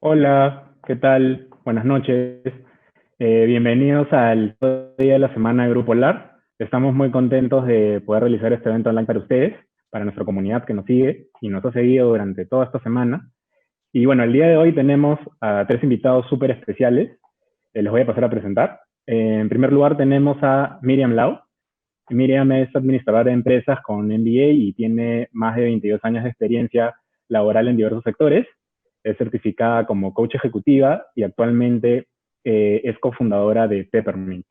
Hola, ¿qué tal? Buenas noches. Bienvenidos al día de la semana de Grupo LAR. Estamos muy contentos de poder realizar este evento online para ustedes, para nuestra comunidad que nos sigue y nos ha seguido durante toda esta semana. Y bueno, el día de hoy tenemos a tres invitados súper especiales. Les voy a pasar a presentar. En primer lugar tenemos a Miriam Lau. Miriam es administradora de empresas con MBA y tiene más de 22 años de experiencia laboral en diversos sectores. Es certificada como coach ejecutiva y actualmente es cofundadora de Peppermint,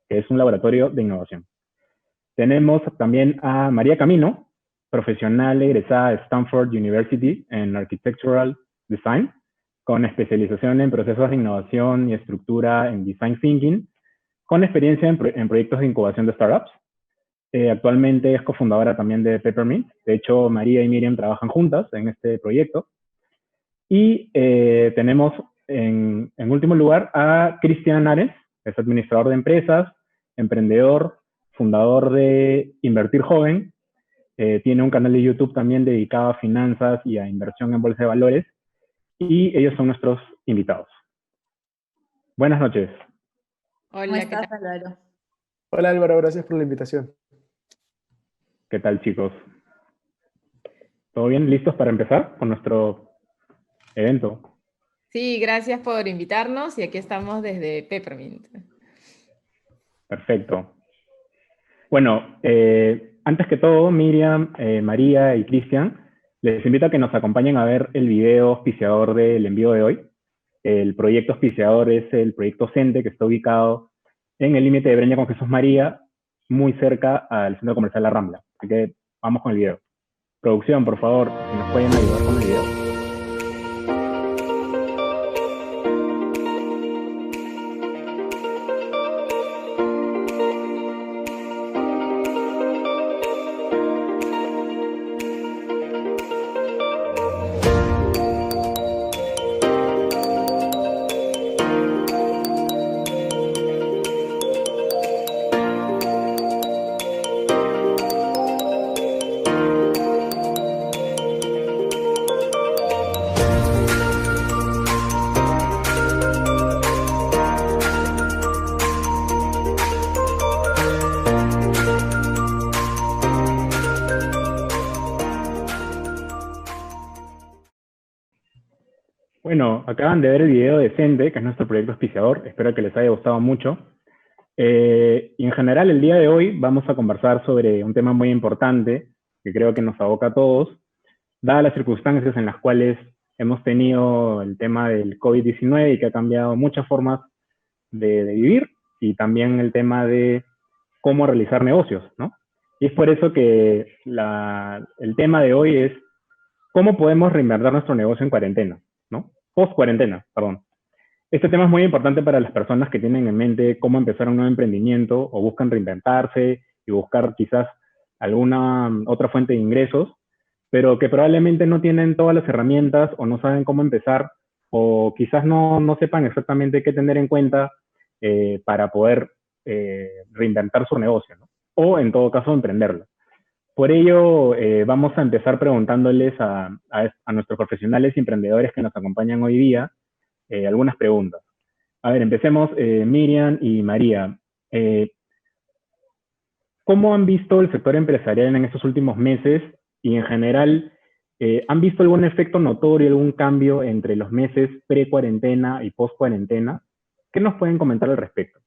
que es un laboratorio de innovación. Tenemos también a María Camino, profesional egresada de Stanford University en Architectural Design, con especialización en procesos de innovación y estructura en Design Thinking, con experiencia en proyectos de incubación de startups. Actualmente es cofundadora también de Peppermint. De hecho, María y Miriam trabajan juntas en este proyecto. Y tenemos en último lugar a Cristian Ares, es administrador de empresas, emprendedor, fundador de Invertir Joven. Tiene un canal de YouTube también dedicado a finanzas y a inversión en bolsa de valores. Y ellos son nuestros invitados. Buenas noches. ¿Cómo Hola, ¿qué estás, tal? Álvaro? Hola Álvaro, gracias por la invitación. ¿Qué tal, chicos? ¿Todo bien? ¿Listos para empezar con nuestro evento? Sí, gracias por invitarnos y aquí estamos desde Peppermint. Perfecto. Bueno, antes que todo, Miriam, María y Cristian, les invito a que nos acompañen a ver el video auspiciador del envío de hoy. El proyecto auspiciador es el proyecto CENTE, que está ubicado en el límite de Breña con Jesús María, muy cerca al centro comercial La Rambla. Así que vamos con el video. Producción, por favor, si nos pueden ayudar con el video. Bueno, acaban de ver el video de Sende, que es nuestro proyecto auspiciador. Espero que les haya gustado mucho. Y en general, el día de hoy vamos a conversar sobre un tema muy importante que creo que nos aboca a todos, dadas las circunstancias en las cuales hemos tenido el tema del COVID-19 y que ha cambiado muchas formas de vivir y también el tema de cómo realizar negocios, ¿no? Y es por eso que el tema de hoy es cómo podemos reinventar nuestro negocio en cuarentena, ¿no? Post cuarentena, perdón. Este tema es muy importante para las personas que tienen en mente cómo empezar un nuevo emprendimiento o buscan reinventarse y buscar quizás alguna otra fuente de ingresos, pero que probablemente no tienen todas las herramientas o no saben cómo empezar o quizás no sepan exactamente qué tener en cuenta para poder reinventar su negocio, ¿no? O en todo caso emprenderlo. Por ello, vamos a empezar preguntándoles a nuestros profesionales y emprendedores que nos acompañan hoy día algunas preguntas. A ver, empecemos, Miriam y María. Eh, ¿Cómo han visto el sector empresarial en estos últimos meses y en general, han visto algún efecto notorio, algún cambio entre los meses pre-cuarentena y post-cuarentena? ¿Qué nos pueden comentar al respecto?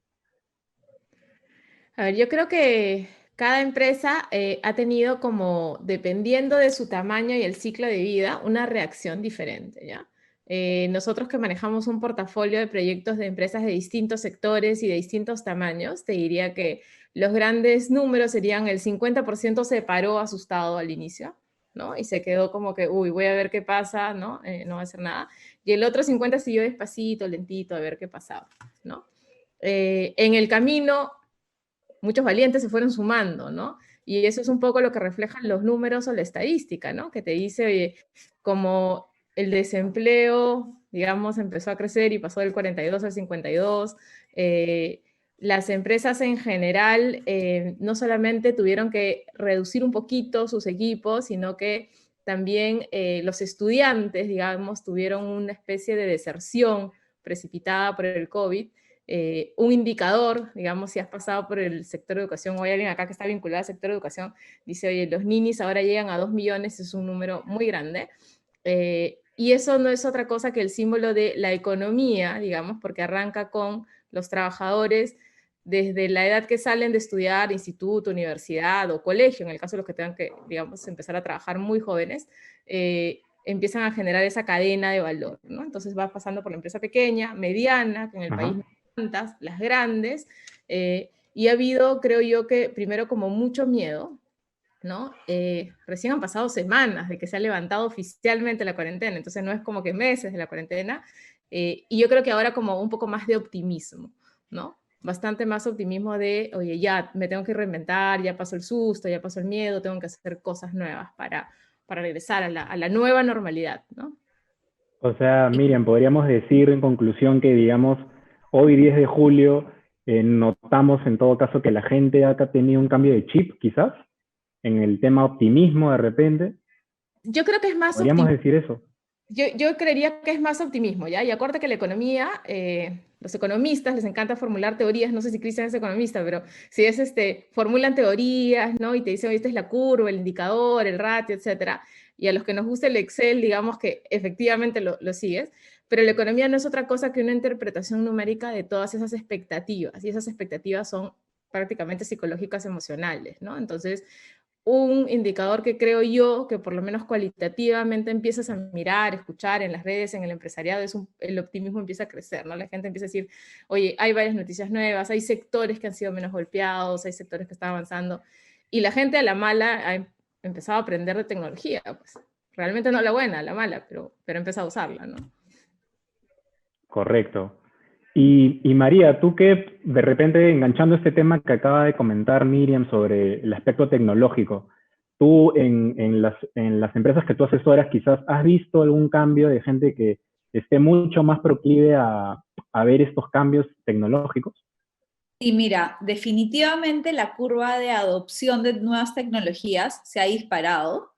A ver, yo creo que cada empresa ha tenido como, dependiendo de su tamaño y el ciclo de vida, una reacción diferente, ¿ya? Nosotros que manejamos un portafolio de proyectos de empresas de distintos sectores y de distintos tamaños, te diría que los grandes números serían el 50% se paró asustado al inicio, ¿no? Y se quedó como que, uy, voy a ver qué pasa, ¿no? No va a hacer nada. Y el otro 50 siguió despacito, lentito, a ver qué pasaba, ¿no? En el camino muchos valientes se fueron sumando, ¿no? Y eso es un poco lo que reflejan los números o la estadística, ¿no? Que te dice, oye, como el desempleo, digamos, empezó a crecer y pasó del 42 al 52, las empresas en general no solamente tuvieron que reducir un poquito sus equipos, sino que también los estudiantes, digamos, tuvieron una especie de deserción precipitada por el COVID. Un indicador, digamos, si has pasado por el sector de educación, o hay alguien acá que está vinculado al sector de educación, dice, oye, los ninis ahora llegan a 2 millones, es un número muy grande. Y eso no es otra cosa que el símbolo de la economía, digamos, porque arranca con los trabajadores desde la edad que salen de estudiar instituto, universidad o colegio, en el caso de los que tengan que, digamos, empezar a trabajar muy jóvenes, empiezan a generar esa cadena de valor, ¿no? Entonces va pasando por la empresa pequeña, mediana, que en el país no hay tantas, las grandes, y ha habido, creo yo, que primero como mucho miedo, ¿no? Recién han pasado semanas de que se ha levantado oficialmente la cuarentena, entonces no es como que meses de la cuarentena, y yo creo que ahora como un poco más de optimismo, ¿no? Bastante más optimismo de, oye, ya me tengo que reinventar, ya pasó el susto, ya pasó el miedo, tengo que hacer cosas nuevas para regresar a la nueva normalidad, ¿no? O sea, Miriam, podríamos decir en conclusión que, digamos, hoy 10 de julio notamos en todo caso que la gente ha tenido un cambio de chip, quizás, en el tema optimismo de repente. Yo creo que es más Podríamos optimismo. decir eso. Yo creería que es más optimismo, ¿ya? Y acuérdate que la economía, los economistas les encanta formular teorías, no sé si Cristian es economista, pero si es formulan teorías, ¿no? Y te dicen, oye, esta es la curva, el indicador, el ratio, etcétera. Y a los que nos gusta el Excel, digamos que efectivamente lo sigues, pero la economía no es otra cosa que una interpretación numérica de todas esas expectativas, y esas expectativas son prácticamente psicológicas emocionales, ¿no? Entonces, un indicador que creo yo que por lo menos cualitativamente empiezas a mirar, escuchar en las redes, en el empresariado, el optimismo empieza a crecer, ¿no? La gente empieza a decir, oye, hay varias noticias nuevas, hay sectores que han sido menos golpeados, hay sectores que están avanzando, y la gente a la mala ha empezado a aprender de tecnología, pues. Realmente no la buena, la mala, pero ha empezado a usarla, ¿no? Correcto. Y María, tú que de repente enganchando este tema que acaba de comentar Miriam sobre el aspecto tecnológico, tú en las empresas que tú asesoras quizás has visto algún cambio de gente que esté mucho más proclive a ver estos cambios tecnológicos. Y mira, definitivamente la curva de adopción de nuevas tecnologías se ha disparado,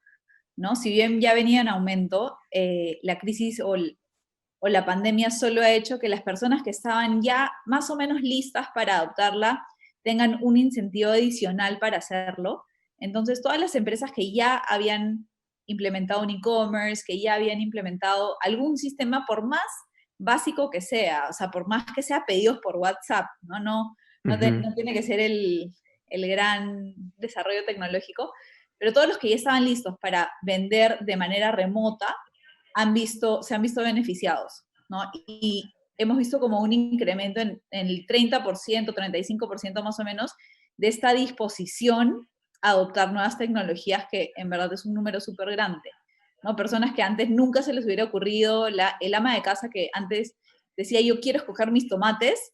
¿no? Si bien ya venía en aumento, la crisis o la pandemia solo ha hecho que las personas que estaban ya más o menos listas para adoptarla tengan un incentivo adicional para hacerlo. Entonces, todas las empresas que ya habían implementado un e-commerce, que ya habían implementado algún sistema, por más básico que sea, o sea, por más que sea pedidos por WhatsApp, no tiene que ser el gran desarrollo tecnológico, pero todos los que ya estaban listos para vender de manera remota se han visto beneficiados, ¿no? Y hemos visto como un incremento en el 30%, 35% más o menos, de esta disposición a adoptar nuevas tecnologías, que en verdad es un número súper grande, ¿no? Personas que antes nunca se les hubiera ocurrido, el ama de casa que antes decía, yo quiero escoger mis tomates,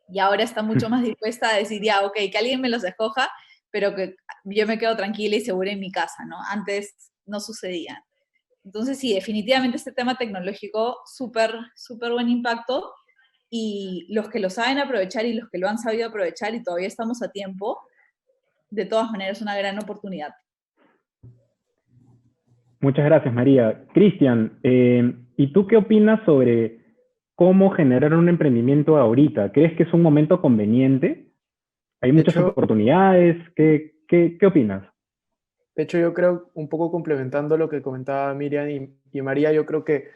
y ahora está mucho más dispuesta a decir, ya, ok, que alguien me los escoja, pero que yo me quedo tranquila y segura en mi casa, ¿no? Antes no sucedía. Entonces, sí, definitivamente este tema tecnológico, súper, súper buen impacto, y los que lo saben aprovechar y los que lo han sabido aprovechar y todavía estamos a tiempo, de todas maneras es una gran oportunidad. Muchas gracias, María. Cristian, ¿y tú qué opinas sobre cómo generar un emprendimiento ahorita? ¿Crees que es un momento conveniente? ¿Hay De muchas hecho, oportunidades? ¿Qué opinas? de hecho, yo creo, un poco complementando lo que comentaba Miriam y María, yo creo que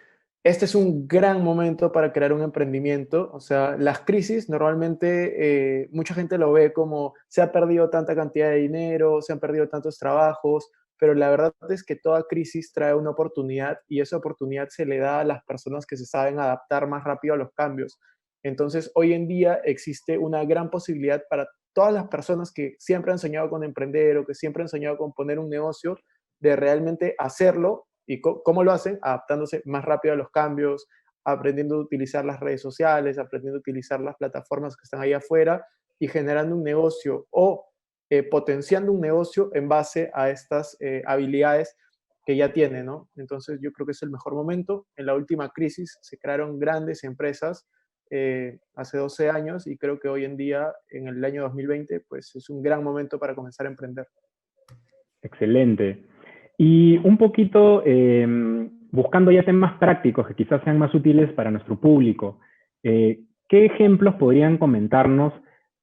este es un gran momento para crear un emprendimiento. O sea, las crisis normalmente mucha gente lo ve como se ha perdido tanta cantidad de dinero, se han perdido tantos trabajos, pero la verdad es que toda crisis trae una oportunidad, y esa oportunidad se le da a las personas que se saben adaptar más rápido a los cambios. Entonces, hoy en día existe una gran posibilidad para todas las personas que siempre han soñado con emprender o que siempre han soñado con poner un negocio, de realmente hacerlo. ¿Y cómo lo hacen? Adaptándose más rápido a los cambios, aprendiendo a utilizar las redes sociales, aprendiendo a utilizar las plataformas que están ahí afuera, y generando un negocio o potenciando un negocio en base a estas habilidades que ya tiene, ¿no? Entonces yo creo que es el mejor momento. En la última crisis se crearon grandes empresas hace 12 años, y creo que hoy en día, en el año 2020, pues es un gran momento para comenzar a emprender. Excelente. Y un poquito buscando ya temas prácticos que quizás sean más útiles para nuestro público, ¿qué ejemplos podrían comentarnos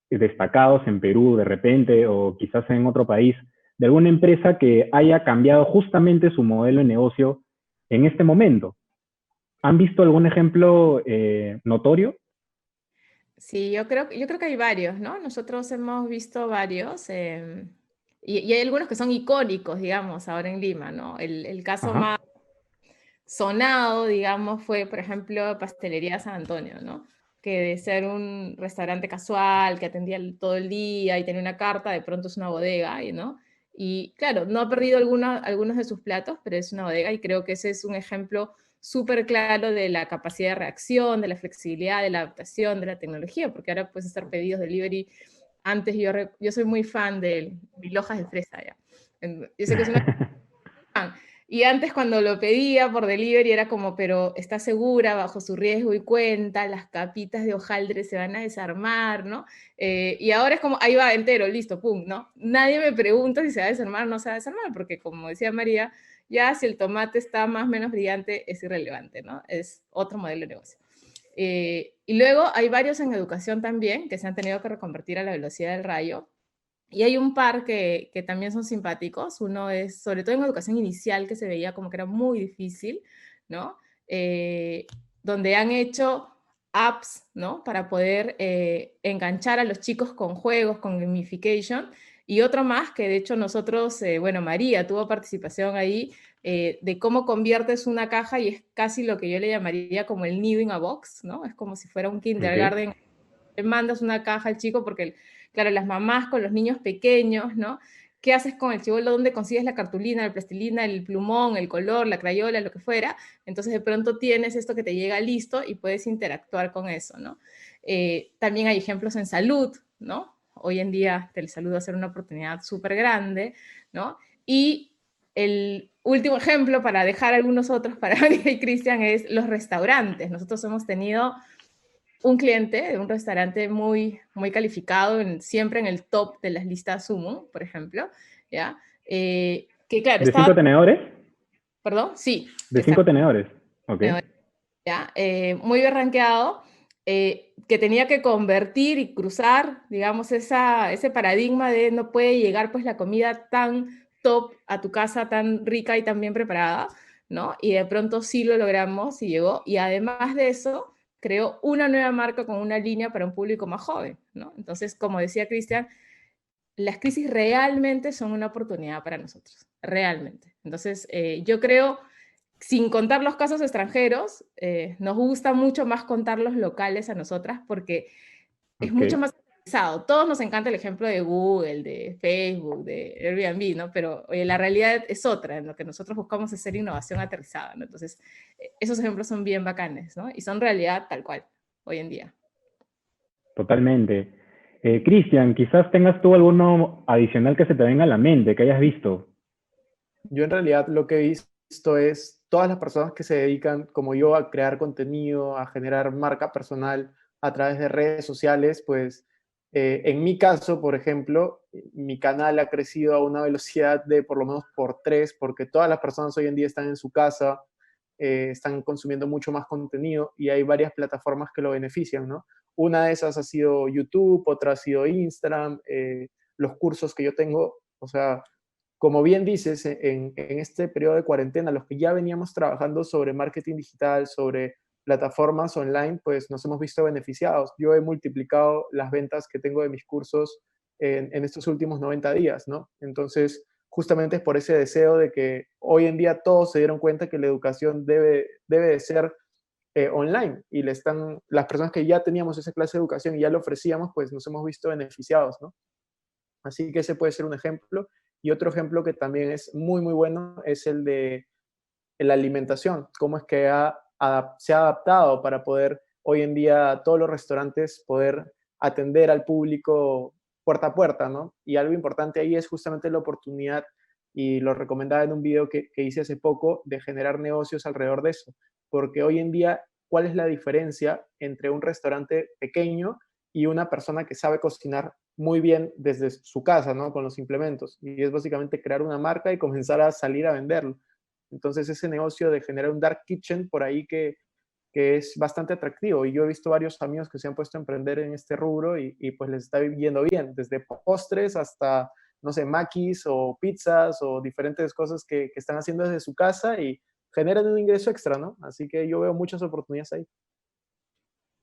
destacados en Perú de repente o quizás en otro país de alguna empresa que haya cambiado justamente su modelo de negocio en este momento? ¿Han visto algún ejemplo notorio? Sí, yo creo que hay varios, ¿no? Nosotros hemos visto varios y hay algunos que son icónicos, digamos, ahora en Lima, ¿no? El caso Ajá. más sonado, digamos, fue, por ejemplo, Pastelería San Antonio, ¿no? Que de ser un restaurante casual que atendía todo el día y tenía una carta, de pronto es una bodega, ¿no? Y claro, no ha perdido algunos de sus platos, pero es una bodega y creo que ese es un ejemplo súper claro de la capacidad de reacción, de la flexibilidad, de la adaptación, de la tecnología, porque ahora puedes hacer pedidos delivery. Antes yo soy muy fan de mil hojas de fresa, ¿ya? Yo sé que es una y antes cuando lo pedía por delivery era como, pero está segura, bajo su riesgo y cuenta, las capitas de hojaldre se van a desarmar, ¿no? Y ahora es como, ahí va entero, listo, pum, ¿no? Nadie me pregunta si se va a desarmar o no se va a desarmar, porque como decía María, ya si el tomate está más o menos brillante, es irrelevante, ¿no? Es otro modelo de negocio. Y luego hay varios en educación también que se han tenido que reconvertir a la velocidad del rayo. Y hay un par que también son simpáticos. Uno es, sobre todo en educación inicial, que se veía como que era muy difícil, ¿no? Eh, donde han hecho apps, ¿no? Para poder enganchar a los chicos con juegos, con gamification. Y otro más que de hecho nosotros, bueno, María tuvo participación ahí, de cómo conviertes una caja y es casi lo que yo le llamaría como el nido in a box, ¿no? Es como si fuera un Ok. kindergarten. Le mandas una caja al chico porque, claro, las mamás con los niños pequeños, ¿no? ¿Qué haces con el chibolo? ¿Dónde consigues la cartulina, la plastilina, el plumón, el color, la crayola, lo que fuera? Entonces de pronto tienes esto que te llega listo y puedes interactuar con eso, ¿no? También hay ejemplos en salud, ¿no? Hoy en día Telesalud va a ser una oportunidad súper grande, ¿no? Y el último ejemplo, para dejar algunos otros para María y Cristian, es los restaurantes. Nosotros hemos tenido un cliente de un restaurante muy, muy calificado, siempre en el top de las listas Sumo, por ejemplo, ¿ya? Que claro, ¿De cinco estaba, tenedores? perdón, sí, De cinco exacto, tenedores. Ok. ¿ya? Muy bien rankeado, que tenía que convertir y cruzar, digamos, ese paradigma de no puede llegar pues la comida tan top a tu casa, tan rica y tan bien preparada, ¿no? Y de pronto sí lo logramos y llegó. Y además de eso, creó una nueva marca con una línea para un público más joven, ¿no? Entonces, como decía Cristian, las crisis realmente son una oportunidad para nosotros, realmente. Entonces, yo creo, sin contar los casos extranjeros, nos gusta mucho más contar los locales a nosotras porque es Ok. mucho más pesado. Todos nos encanta el ejemplo de Google, de Facebook, de Airbnb, ¿no? Pero oye, la realidad es otra, en lo que nosotros buscamos es ser innovación aterrizada, ¿no? Entonces, esos ejemplos son bien bacanes, ¿no? Y son realidad tal cual, hoy en día. Totalmente. Cristian, quizás tengas tú alguno adicional que se te venga a la mente, que hayas visto. Yo en realidad lo que he visto es todas las personas que se dedican, como yo, a crear contenido, a generar marca personal a través de redes sociales, pues en mi caso, por ejemplo, mi canal ha crecido a una velocidad de por lo menos por tres, porque todas las personas hoy en día están en su casa, están consumiendo mucho más contenido y hay varias plataformas que lo benefician, ¿no? Una de esas ha sido YouTube, otra ha sido Instagram, los cursos que yo tengo, o sea, como bien dices, en este periodo de cuarentena, los que ya veníamos trabajando sobre marketing digital, sobre plataformas online, pues nos hemos visto beneficiados. Yo he multiplicado las ventas que tengo de mis cursos en estos últimos 90 días, ¿no? Entonces, justamente es por ese deseo de que hoy en día todos se dieron cuenta que la educación debe de ser online y las personas que ya teníamos esa clase de educación y ya lo ofrecíamos, pues nos hemos visto beneficiados, ¿no? Así que ese puede ser un ejemplo. Y otro ejemplo que también es muy, muy bueno es el de la alimentación. Cómo es que se ha adaptado para poder hoy en día todos los restaurantes poder atender al público puerta a puerta, ¿no? Y algo importante ahí es justamente la oportunidad, y lo recomendaba en un video que hice hace poco, de generar negocios alrededor de eso. Porque hoy en día, ¿cuál es la diferencia entre un restaurante pequeño y una persona que sabe cocinar muy bien desde su casa, ¿no? Con los implementos. Y es básicamente crear una marca y comenzar a salir a venderlo. Entonces ese negocio de generar un dark kitchen por ahí que es bastante atractivo. Y yo he visto varios amigos que se han puesto a emprender en este rubro y pues les está yendo bien, desde postres hasta, no sé, maquis o pizzas o diferentes cosas que están haciendo desde su casa y generan un ingreso extra, ¿no? Así que yo veo muchas oportunidades ahí.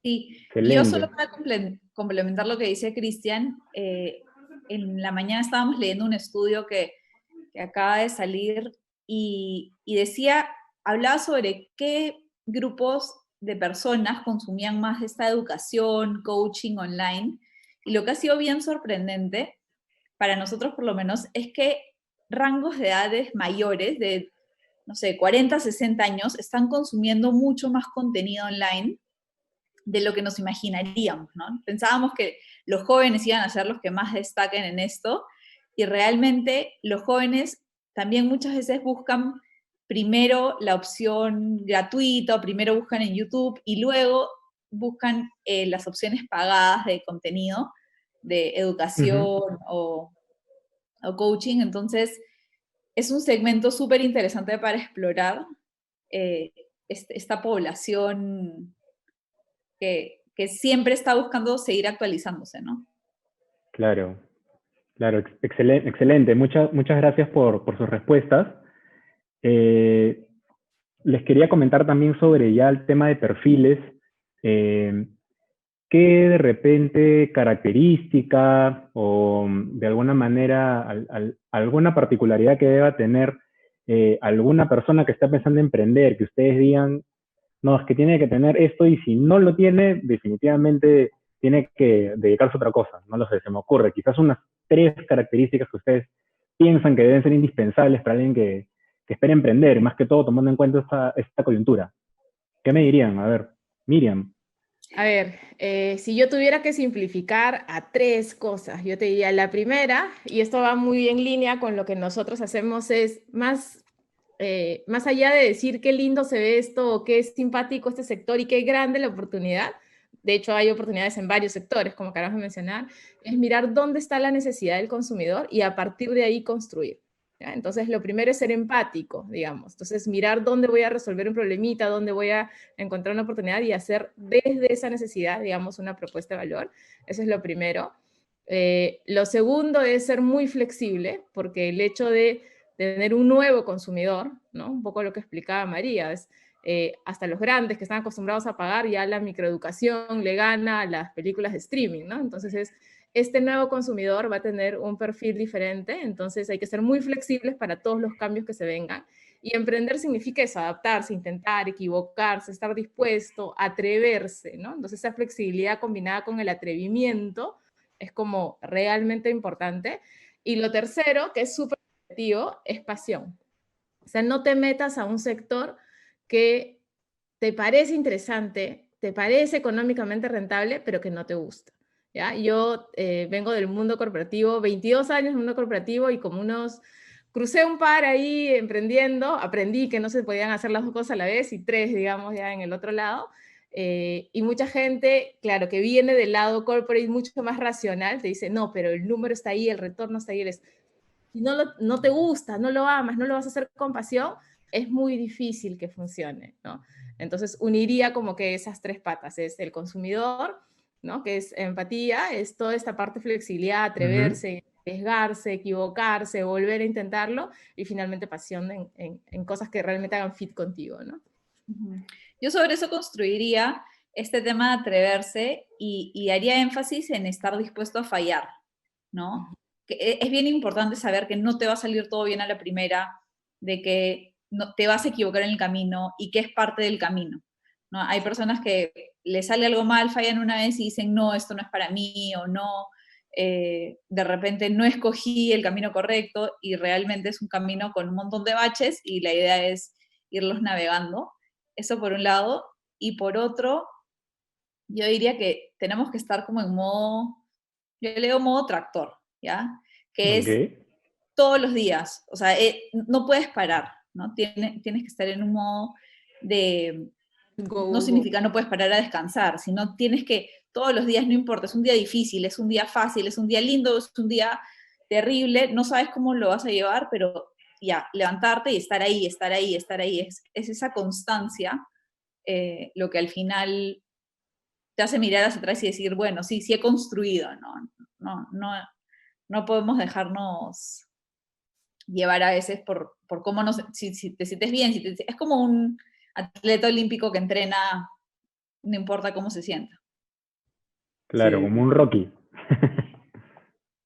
Sí, y yo solo Excelente. para complementar lo que dice Cristian, en la mañana estábamos leyendo un estudio que acaba de salir y decía, hablaba sobre qué grupos de personas consumían más esta educación, coaching online, y lo que ha sido bien sorprendente, para nosotros por lo menos, es que rangos de edades mayores, de, no sé, 40, 60 años, están consumiendo mucho más contenido online de lo que nos imaginaríamos, ¿no? Pensábamos que los jóvenes iban a ser los que más destaquen en esto, y realmente los jóvenes también muchas veces buscan primero la opción gratuita, o primero buscan en YouTube, y luego buscan las opciones pagadas de contenido, de Ujú. educación o coaching. Entonces, es un segmento súper interesante para explorar esta población que siempre está buscando seguir actualizándose, ¿no? Claro, claro, excelente, excelente. Muchas gracias por sus respuestas. Eh, Les quería comentar también sobre ya el tema de perfiles. Eh, ¿Qué de repente característica o de alguna manera alguna particularidad que deba tener alguna persona que está pensando en emprender, que ustedes digan, no, es que tiene que tener esto y si no lo tiene, definitivamente tiene que dedicarse a otra cosa? No lo sé, se me ocurre. Quizás unas 3 características que ustedes piensan que deben ser indispensables para alguien que espera emprender, más que todo tomando en cuenta esta coyuntura. ¿Qué me dirían? A ver, Miriam. A ver, si yo tuviera que simplificar a 3 cosas, yo te diría la primera, y esto va muy en línea con lo que nosotros hacemos, es más allá de decir qué lindo se ve esto, o qué es simpático este sector y qué grande la oportunidad. De hecho, hay oportunidades en varios sectores, como acabamos de mencionar, es mirar dónde está la necesidad del consumidor y a partir de ahí construir. ¿Ya? Entonces, lo primero es ser empático, digamos. Entonces, mirar dónde voy a resolver un problemita, dónde voy a encontrar una oportunidad y hacer desde esa necesidad, digamos, una propuesta de valor. Eso es lo primero. Lo segundo es ser muy flexible, porque el hecho de tener un nuevo consumidor, ¿no? Un poco lo que explicaba María, es hasta los grandes que están acostumbrados a pagar, ya la microeducación le gana a las películas de streaming, ¿no? Entonces este nuevo consumidor va a tener un perfil diferente, entonces hay que ser muy flexibles para todos los cambios que se vengan. Y emprender significa eso, adaptarse, intentar, equivocarse, estar dispuesto, atreverse, ¿no? Entonces esa flexibilidad combinada con el atrevimiento es como realmente importante. Y lo tercero, que es súper objetivo, es pasión. O sea, no te metas a un sector que te parece interesante, te parece económicamente rentable, pero que no te gusta. ¿Ya? Yo vengo del mundo corporativo, 22 años en el mundo corporativo y como crucé un par ahí emprendiendo, aprendí que no se podían hacer las 2 cosas a la vez y 3, digamos, ya en el otro lado. Y mucha gente, claro, que viene del lado corporate mucho más racional, te dice, no, pero el número está ahí, el retorno está ahí. Si no te gusta, no lo amas, no lo vas a hacer con pasión, es muy difícil que funcione, ¿no? Entonces, uniría como que esas 3 patas, es el consumidor, ¿no? Que es empatía, es toda esta parte de flexibilidad, Ujú. atreverse, arriesgarse, equivocarse, volver a intentarlo, y finalmente pasión en cosas que realmente hagan fit contigo, ¿no? Yo sobre eso construiría este tema de atreverse y haría énfasis en estar dispuesto a fallar, ¿no? Que es bien importante saber que no te va a salir todo bien a la primera, de que no, te vas a equivocar en el camino y que es parte del camino, ¿no? Hay personas que les sale algo mal, fallan una vez y dicen, no, esto no es para mí, o no, de repente no escogí el camino correcto y realmente es un camino con un montón de baches y la idea es irlos navegando. Eso por un lado. Y por otro, yo diría que tenemos que estar como en modo, yo le digo modo tractor, ¿ya? Que Ok. es todos los días, o sea, no puedes parar, ¿no? Tienes que estar en un modo de Go, no go, significa no puedes parar a descansar, sino tienes que, todos los días, no importa, es un día difícil, es un día fácil, es un día lindo, es un día terrible, no sabes cómo lo vas a llevar, pero ya, levantarte y estar ahí, estar ahí, estar ahí, es esa constancia lo que al final te hace mirar hacia atrás y decir, bueno, sí, sí he construido, no podemos dejarnos llevar a veces por cómo nos, si te sientes bien, es como un atleta olímpico que entrena, no importa cómo se sienta. Claro, Sí, como un Rocky.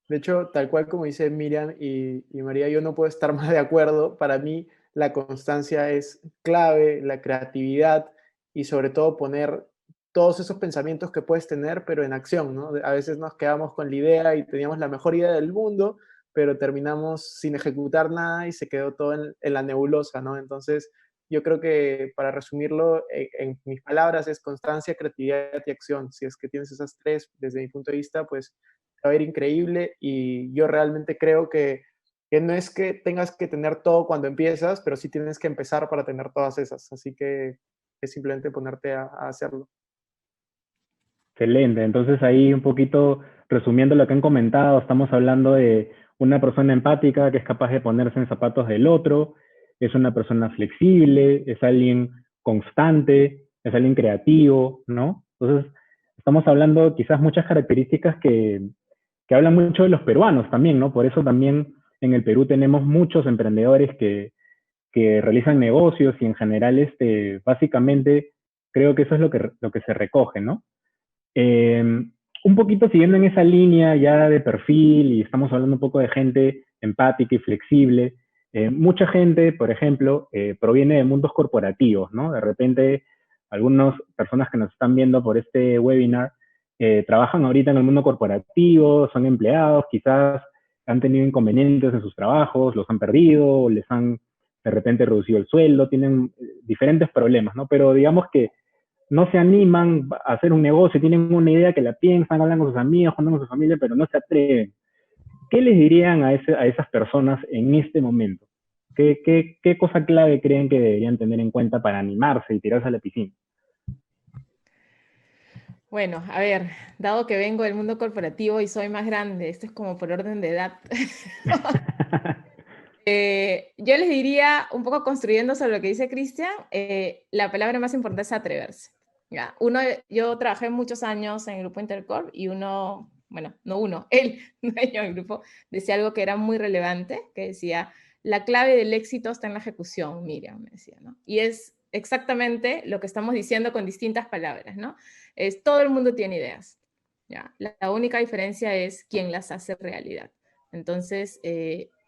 de hecho, tal cual como dice Miriam y María, yo no puedo estar más de acuerdo. Para mí, la constancia es clave, la creatividad y sobre todo poner todos esos pensamientos que puedes tener, pero en acción, ¿no? A veces nos quedamos con la idea y teníamos la mejor idea del mundo, pero terminamos sin ejecutar nada y se quedó todo en la nebulosa, ¿no? Entonces, yo creo que para resumirlo en mis palabras es constancia, creatividad y acción. Si es que tienes esas tres, desde mi punto de vista, pues va a ir increíble y yo realmente creo que no es que tengas que tener todo cuando empiezas, pero sí tienes que empezar para tener todas esas. Así que es simplemente ponerte a hacerlo. Excelente. Entonces ahí un poquito resumiendo lo que han comentado, estamos hablando de una persona empática que es capaz de ponerse en zapatos del otro, es una persona flexible, es alguien constante, es alguien creativo, ¿no? Entonces estamos hablando quizás muchas características que hablan mucho de los peruanos también, ¿no? Por eso también en el Perú tenemos muchos emprendedores que realizan negocios y en general, básicamente, creo que eso es lo que se recoge, ¿no? Eh, un poquito siguiendo en esa línea ya de perfil y estamos hablando un poco de gente empática y flexible. Mucha gente, por ejemplo, proviene de mundos corporativos, ¿no? De repente, algunas personas que nos están viendo por este webinar trabajan ahorita en el mundo corporativo, son empleados, quizás han tenido inconvenientes en sus trabajos, los han perdido, les han de repente reducido el sueldo, tienen diferentes problemas, ¿no? Pero digamos que no se animan a hacer un negocio, tienen una idea que la piensan, hablan con sus amigos, hablan con su familia, pero no se atreven. ¿Qué les dirían a esas personas en este momento? ¿Qué cosa clave creen que deberían tener en cuenta para animarse y tirarse a la piscina? Bueno, a ver, dado que vengo del mundo corporativo y soy más grande, esto es como por orden de edad. Yo les diría, un poco construyendo sobre lo que dice Cristian, la palabra más importante es atreverse. ¿Ya? Yo trabajé muchos años en el grupo Intercorp y él, dueño del grupo, decía algo que era muy relevante, que decía, la clave del éxito está en la ejecución, Miriam, me decía, ¿no? Y es exactamente lo que estamos diciendo con distintas palabras, ¿no? Todo el mundo tiene ideas, ¿ya? La única diferencia es quién las hace realidad. Entonces,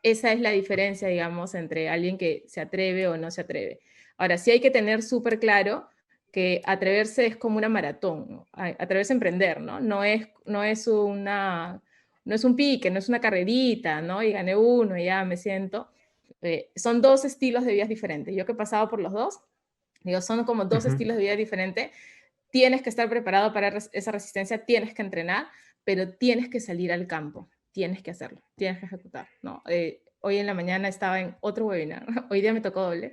esa es la diferencia, digamos, entre alguien que se atreve o no se atreve. Ahora, sí hay que tener súper claro que atreverse es como una maratón, ¿no? Atreverse a emprender, ¿no? No es un pique, no es una carrerita, ¿no? Y gané uno y ya me siento. Son dos estilos de vida diferentes. Yo que he pasado por los dos, digo, son como dos estilos de vida diferentes. Tienes que estar preparado para esa resistencia, tienes que entrenar, pero tienes que salir al campo, tienes que hacerlo, tienes que ejecutar, ¿no? Hoy en la mañana estaba en otro webinar, hoy día me tocó doble,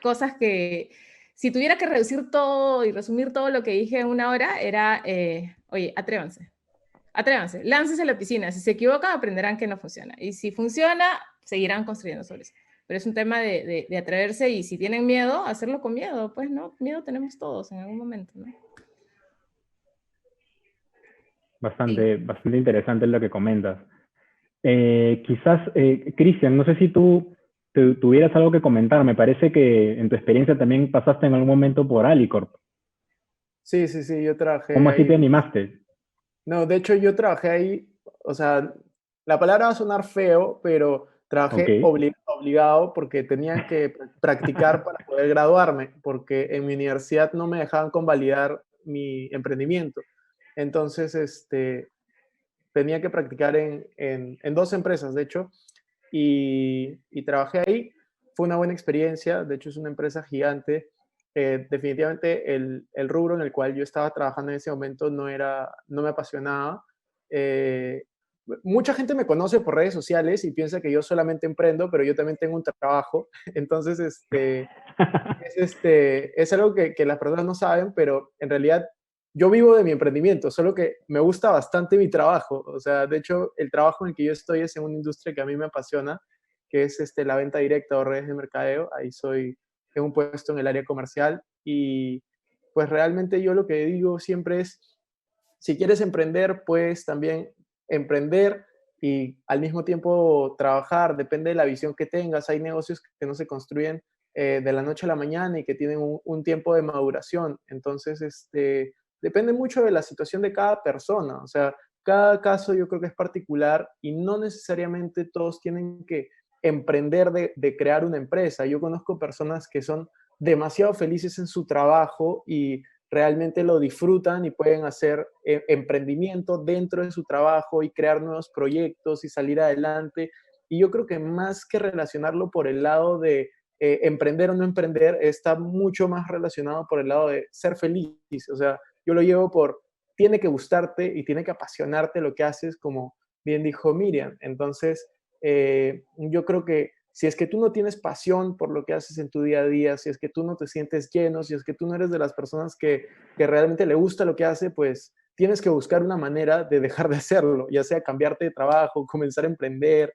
cosas que si tuviera que reducir todo y resumir todo lo que dije en una hora, era, oye, atrévanse, láncense a la piscina, si se equivocan aprenderán que no funciona, y si funciona, seguirán construyendo sobre eso. Pero es un tema de atreverse y si tienen miedo, hacerlo con miedo, pues, ¿no? Miedo tenemos todos en algún momento, ¿no? Bastante, bastante interesante lo que comentas. Quizás, Cristian, no sé si tú tuvieras algo que comentar. Me parece que en tu experiencia también pasaste en algún momento por Alicorp. Sí, sí, sí, yo trabajé ¿Cómo así te ahí. animaste? No, de hecho yo trabajé ahí, o sea, la palabra va a sonar feo, pero Ok. trabajé obligado porque tenía que practicar para poder graduarme, porque en mi universidad no me dejaban convalidar mi emprendimiento. Entonces, tenía que practicar en dos empresas, de hecho, y trabajé ahí. Fue una buena experiencia, de hecho es una empresa gigante. Definitivamente el rubro en el cual yo estaba trabajando en ese momento no me apasionaba. Eh, Mucha gente me conoce por redes sociales y piensa que yo solamente emprendo, pero yo también tengo un trabajo. Entonces, es algo que las personas no saben, pero en realidad yo vivo de mi emprendimiento, solo que me gusta bastante mi trabajo. O sea, de hecho, el trabajo en el que yo estoy es en una industria que a mí me apasiona, que es la venta directa o redes de mercadeo. Ahí soy en un puesto en el área comercial y pues realmente yo lo que digo siempre es, si quieres emprender, puedes también emprender y al mismo tiempo trabajar, depende de la visión que tengas. Hay negocios que no se construyen de la noche a la mañana y que tienen un tiempo de maduración. Entonces, depende mucho de la situación de cada persona. O sea, cada caso yo creo que es particular y no necesariamente todos tienen que emprender de crear una empresa. Yo conozco personas que son demasiado felices en su trabajo y realmente lo disfrutan y pueden hacer emprendimiento dentro de su trabajo y crear nuevos proyectos y salir adelante. Y yo creo que más que relacionarlo por el lado de emprender o no emprender, está mucho más relacionado por el lado de ser feliz. O sea, yo lo llevo por, tiene que gustarte y tiene que apasionarte lo que haces, como bien dijo Miriam. Entonces, yo creo que si es que tú no tienes pasión por lo que haces en tu día a día, si es que tú no te sientes lleno, si es que tú no eres de las personas que realmente le gusta lo que hace, pues tienes que buscar una manera de dejar de hacerlo, ya sea cambiarte de trabajo, comenzar a emprender,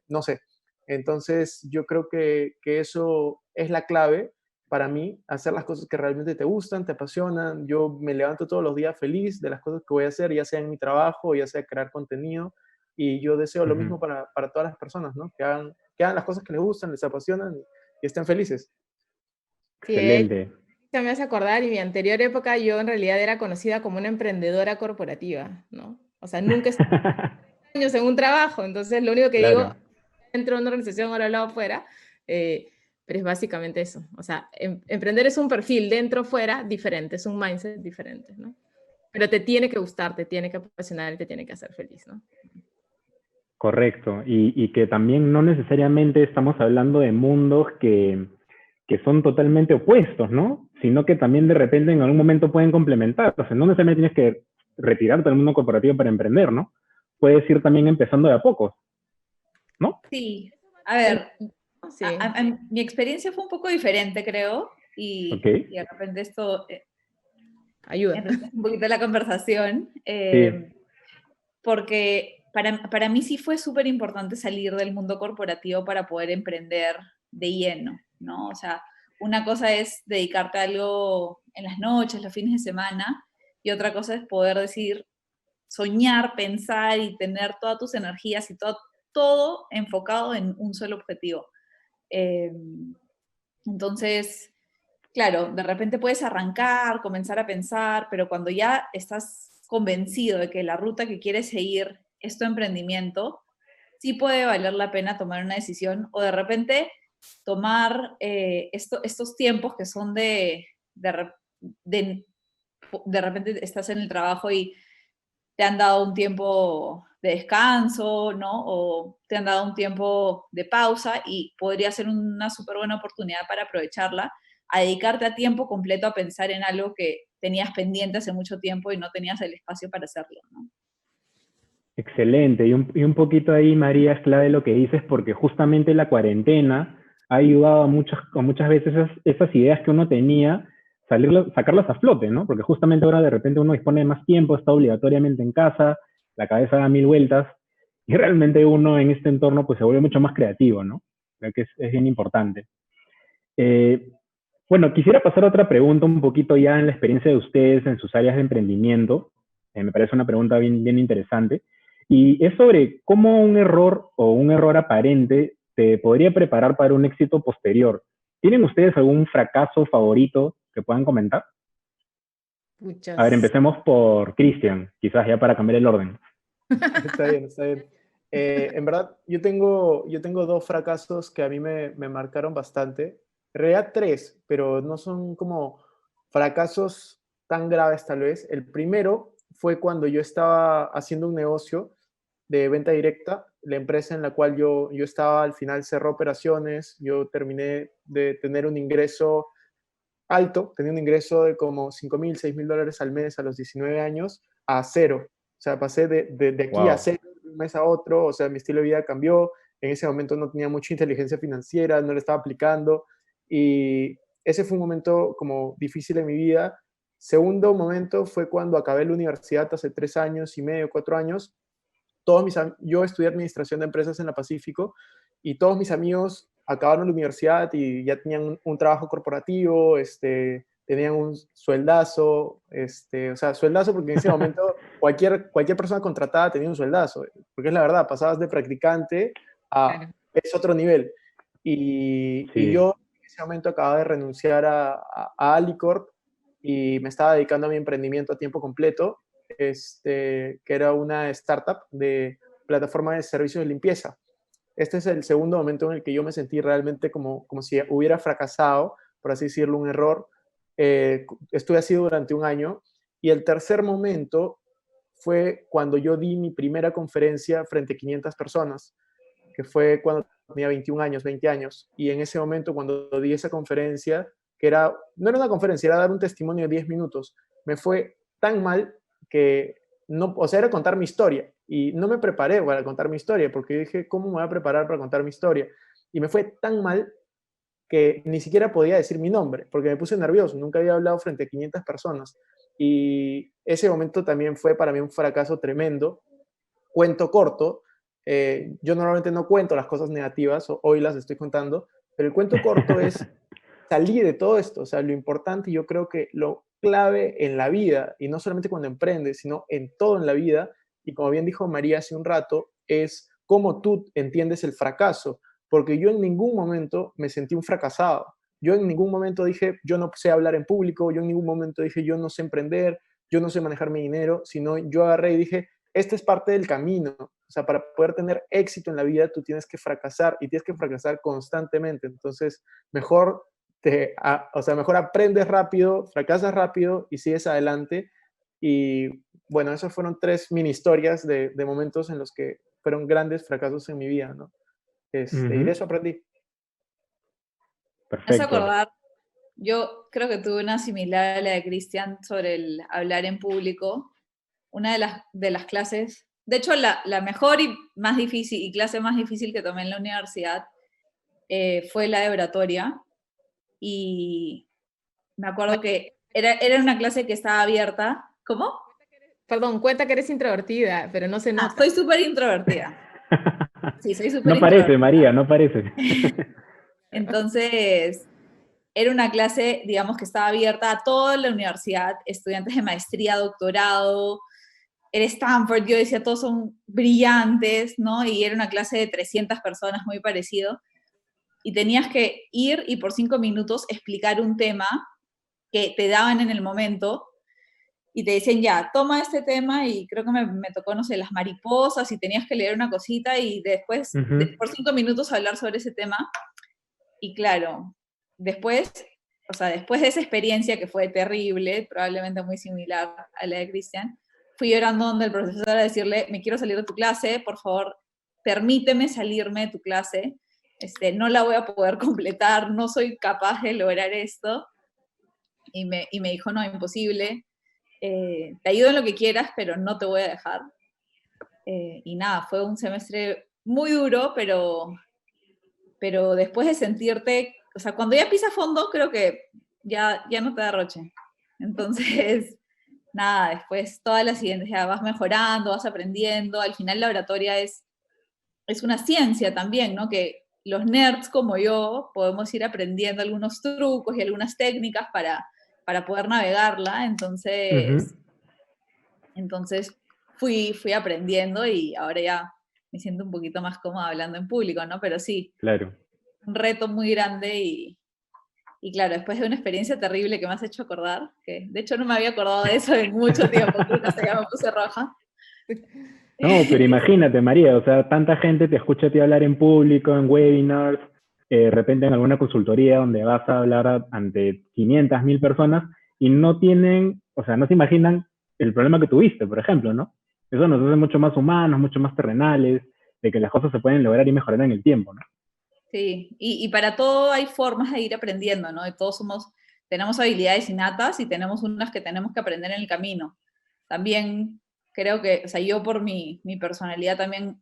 no sé. Entonces, yo creo que eso es la clave para mí, hacer las cosas que realmente te gustan, te apasionan. Yo me levanto todos los días feliz de las cosas que voy a hacer, ya sea en mi trabajo, ya sea crear contenido. Y yo deseo lo mismo para todas las personas, ¿no? Que hagan las cosas que les gustan, les apasionan y estén felices. Sí, de hecho, Excelente. me hace acordar, en mi anterior época yo en realidad era conocida como una emprendedora corporativa, ¿no? O sea, nunca estuve años en un trabajo, entonces lo único que digo, Claro, dentro de una organización, ahora hablado fuera, pero es básicamente eso. O sea, emprender es un perfil dentro, fuera, diferente, es un mindset diferente, ¿no? Pero te tiene que gustar, te tiene que apasionar y te tiene que hacer feliz, ¿no? correcto. Y que también no necesariamente estamos hablando de mundos que son totalmente opuestos, ¿no? Sino que también de repente en algún momento pueden complementarse. No necesariamente tienes que retirarte del mundo corporativo para emprender, ¿no? Puedes ir también empezando de a pocos, ¿no? Sí, a ver, Sí, mi experiencia fue un poco diferente, creo, Ok, y de repente esto ayuda. enriquece un poquito la conversación, sí. porque para mí sí fue súper importante salir del mundo corporativo para poder emprender de lleno, ¿no? O sea, una cosa es dedicarte a algo en las noches, los fines de semana, y otra cosa es poder decir, soñar, pensar y tener todas tus energías y todo enfocado en un solo objetivo. Eh, entonces, claro, de repente puedes arrancar, comenzar a pensar, pero cuando ya estás convencido de que la ruta que quieres seguir es tu emprendimiento, sí puede valer la pena tomar una decisión o de repente tomar estos tiempos que son de, de repente estás en el trabajo y te han dado un tiempo de descanso, ¿no? O te han dado un tiempo de pausa y podría ser una súper buena oportunidad para aprovecharla, a dedicarte a tiempo completo a pensar en algo que tenías pendiente hace mucho tiempo y no tenías el espacio para hacerlo, ¿no? Excelente. Y un poquito ahí, María, es clave lo que dices, porque justamente la cuarentena ha ayudado a muchas veces esas ideas que uno tenía, sacarlas a flote, ¿no? Porque justamente ahora de repente uno dispone de más tiempo, está obligatoriamente en casa, la cabeza da mil vueltas, y realmente uno en este entorno pues se vuelve mucho más creativo, ¿no? Creo que es bien importante. Eh, bueno, quisiera pasar a otra pregunta un poquito ya en la experiencia de ustedes en sus áreas de emprendimiento. Me parece una pregunta bien interesante. Y es sobre cómo un error o un error aparente te podría preparar para un éxito posterior. ¿Tienen ustedes algún fracaso favorito que puedan comentar? A ver, Muchas. empecemos por Cristian, quizás ya para cambiar el orden. Está bien, está bien. En verdad, yo tengo dos fracasos que a mí me marcaron bastante. En realidad tres, pero no son como fracasos tan graves tal vez. El primero fue cuando yo estaba haciendo un negocio de venta directa. La empresa en la cual yo estaba al final cerró operaciones. Yo terminé de tener un ingreso alto, tenía un ingreso de como $5,000, $6,000 al mes a los 19 años a cero. O sea, pasé de aquí a Wow. cero, de un mes a otro, o sea, mi estilo de vida cambió. En ese momento no tenía mucha inteligencia financiera, no le estaba aplicando Y ese fue un momento como difícil en mi vida. Segundo momento fue cuando acabé la universidad hace 3 años y medio, 4 años. Yo estudié administración de empresas en la Pacífico y todos mis amigos acabaron la universidad y ya tenían un trabajo corporativo, tenían un sueldazo, o sea, sueldazo porque en ese momento cualquier persona contratada tenía un sueldazo, porque es la verdad, pasabas de practicante a Claro. es otro nivel. Y Sí. yo en ese momento acababa de renunciar a Alicorp y me estaba dedicando a mi emprendimiento a tiempo completo, que era una startup de plataforma de servicios de limpieza. Este es el segundo momento en el que yo me sentí realmente como si hubiera fracasado, por así decirlo, un error. Estuve así durante un año. Y el tercer momento fue cuando yo di mi primera conferencia frente a 500 personas, que fue cuando tenía 21 años, 20 años. Y en ese momento, cuando di esa conferencia, no era una conferencia, era dar un testimonio de 10 minutos, me fue tan mal que no, o sea, era contar mi historia. Y no me preparé para contar mi historia, porque dije, ¿cómo me voy a preparar para contar mi historia? Y me fue tan mal que ni siquiera podía decir mi nombre, porque me puse nervioso, nunca había hablado frente a 500 personas. Y ese momento también fue para mí un fracaso tremendo. Cuento corto, yo normalmente no cuento las cosas negativas, hoy las estoy contando, pero el cuento corto es salir de todo esto, o sea, lo importante, yo creo que lo clave en la vida, y no solamente cuando emprendes, sino en todo en la vida, y como bien dijo María hace un rato, es cómo tú entiendes el fracaso, porque yo en ningún momento me sentí un fracasado, yo en ningún momento dije, yo no sé hablar en público, yo en ningún momento dije, yo no sé emprender, yo no sé manejar mi dinero, sino yo agarré y dije, esta es parte del camino, o sea, para poder tener éxito en la vida, tú tienes que fracasar y tienes que fracasar constantemente, entonces, mejor o sea, mejor aprendes rápido, fracasas rápido y sigues adelante. Y bueno, esas fueron 3 mini historias de momentos en los que fueron grandes fracasos en mi vida, ¿no? Y de Ujú. eso aprendí. Me hace Perfecto. acordar, yo creo que tuve una similar a la de Cristian sobre el hablar en público. Una de las clases, de hecho la mejor y más difícil y clase más difícil que tomé en la universidad fue la de oratoria. Y me acuerdo que era una clase que estaba abierta. ¿Cómo? Perdón, cuenta que eres introvertida, pero no se Ah, nota. soy súper introvertida. Sí, soy súper No parece, introvertida. María, no parece. Entonces, era una clase, digamos, que estaba abierta a toda la universidad, estudiantes de maestría, doctorado, era Stanford, yo decía, todos son brillantes, ¿no? Y era una clase de 300 personas, muy parecido. Y tenías que ir y por 5 minutos explicar un tema que te daban en el momento y te decían, ya, toma este tema y creo que me tocó, no sé, las mariposas y tenías que leer una cosita y después, Ujú. por 5 minutos hablar sobre ese tema. Y claro, después, o sea, después de esa experiencia que fue terrible, probablemente muy similar a la de Cristian, fui llorando donde el profesor a decirle, me quiero salir de tu clase, por favor, permíteme salirme de tu clase, no la voy a poder completar, no soy capaz de lograr esto. Y me dijo, no, imposible, te ayudo en lo que quieras, pero no te voy a dejar. Y nada, fue un semestre muy duro, pero después de sentirte, o sea, cuando ya pisas fondo, creo que ya no te da roche. Entonces, nada, después todas las siguientes ya vas mejorando, vas aprendiendo, al final la oratoria es una ciencia también, ¿no? Que los nerds como yo podemos ir aprendiendo algunos trucos y algunas técnicas para poder navegarla, Ujú. entonces fui aprendiendo y ahora ya me siento un poquito más cómoda hablando en público, ¿no? Pero sí, Claro. un reto muy grande y claro, después de una experiencia terrible que me has hecho acordar, que de hecho no me había acordado de eso en mucho tiempo, creo que hasta ya me puse roja. No, pero imagínate, María, o sea, tanta gente te escucha a ti hablar en público, en webinars, de repente en alguna consultoría donde vas a hablar ante 500, 1000 personas y no tienen, o sea, no se imaginan el problema que tuviste, por ejemplo, ¿no? Eso nos hace mucho más humanos, mucho más terrenales, de que las cosas se pueden lograr y mejorar en el tiempo, ¿no? Sí, y para todo hay formas de ir aprendiendo, ¿no? Y todos tenemos habilidades innatas y tenemos unas que tenemos que aprender en el camino. También creo que, o sea, yo por mi personalidad también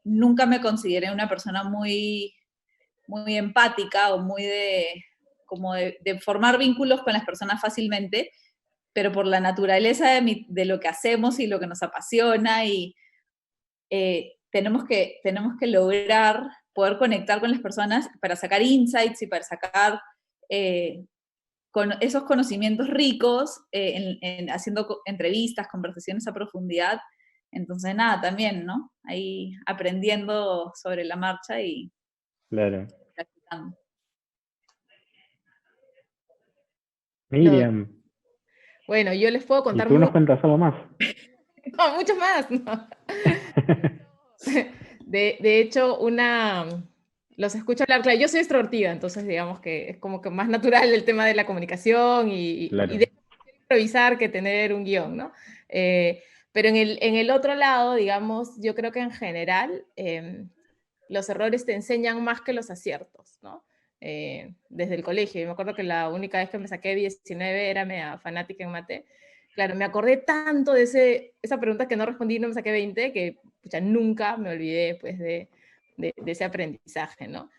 nunca me consideré una persona muy, muy empática o muy como de formar vínculos con las personas fácilmente, pero por la naturaleza de lo que hacemos y lo que nos apasiona, y tenemos que lograr poder conectar con las personas para sacar insights y para sacar con esos conocimientos ricos, haciendo entrevistas, conversaciones a profundidad. Entonces, nada, también, ¿no? Ahí aprendiendo sobre la marcha y Claro. practicando. Miriam, Bueno, yo les puedo ¿y contar tú nos cuentas algo más? no, mucho más. No. De hecho, los escucho hablar, claro, yo soy extrovertida, entonces digamos que es como que más natural el tema de la comunicación y Claro. de improvisar que tener un guión, ¿no? Pero en el otro lado, digamos, yo creo que en general los errores te enseñan más que los aciertos, ¿no? Desde el colegio. Yo me acuerdo que la única vez que me saqué 19 era media fanática en mate. Claro, me acordé tanto de esa pregunta que no respondí, no me saqué 20, que pucha, nunca me olvidé pues, de ese aprendizaje, ¿no?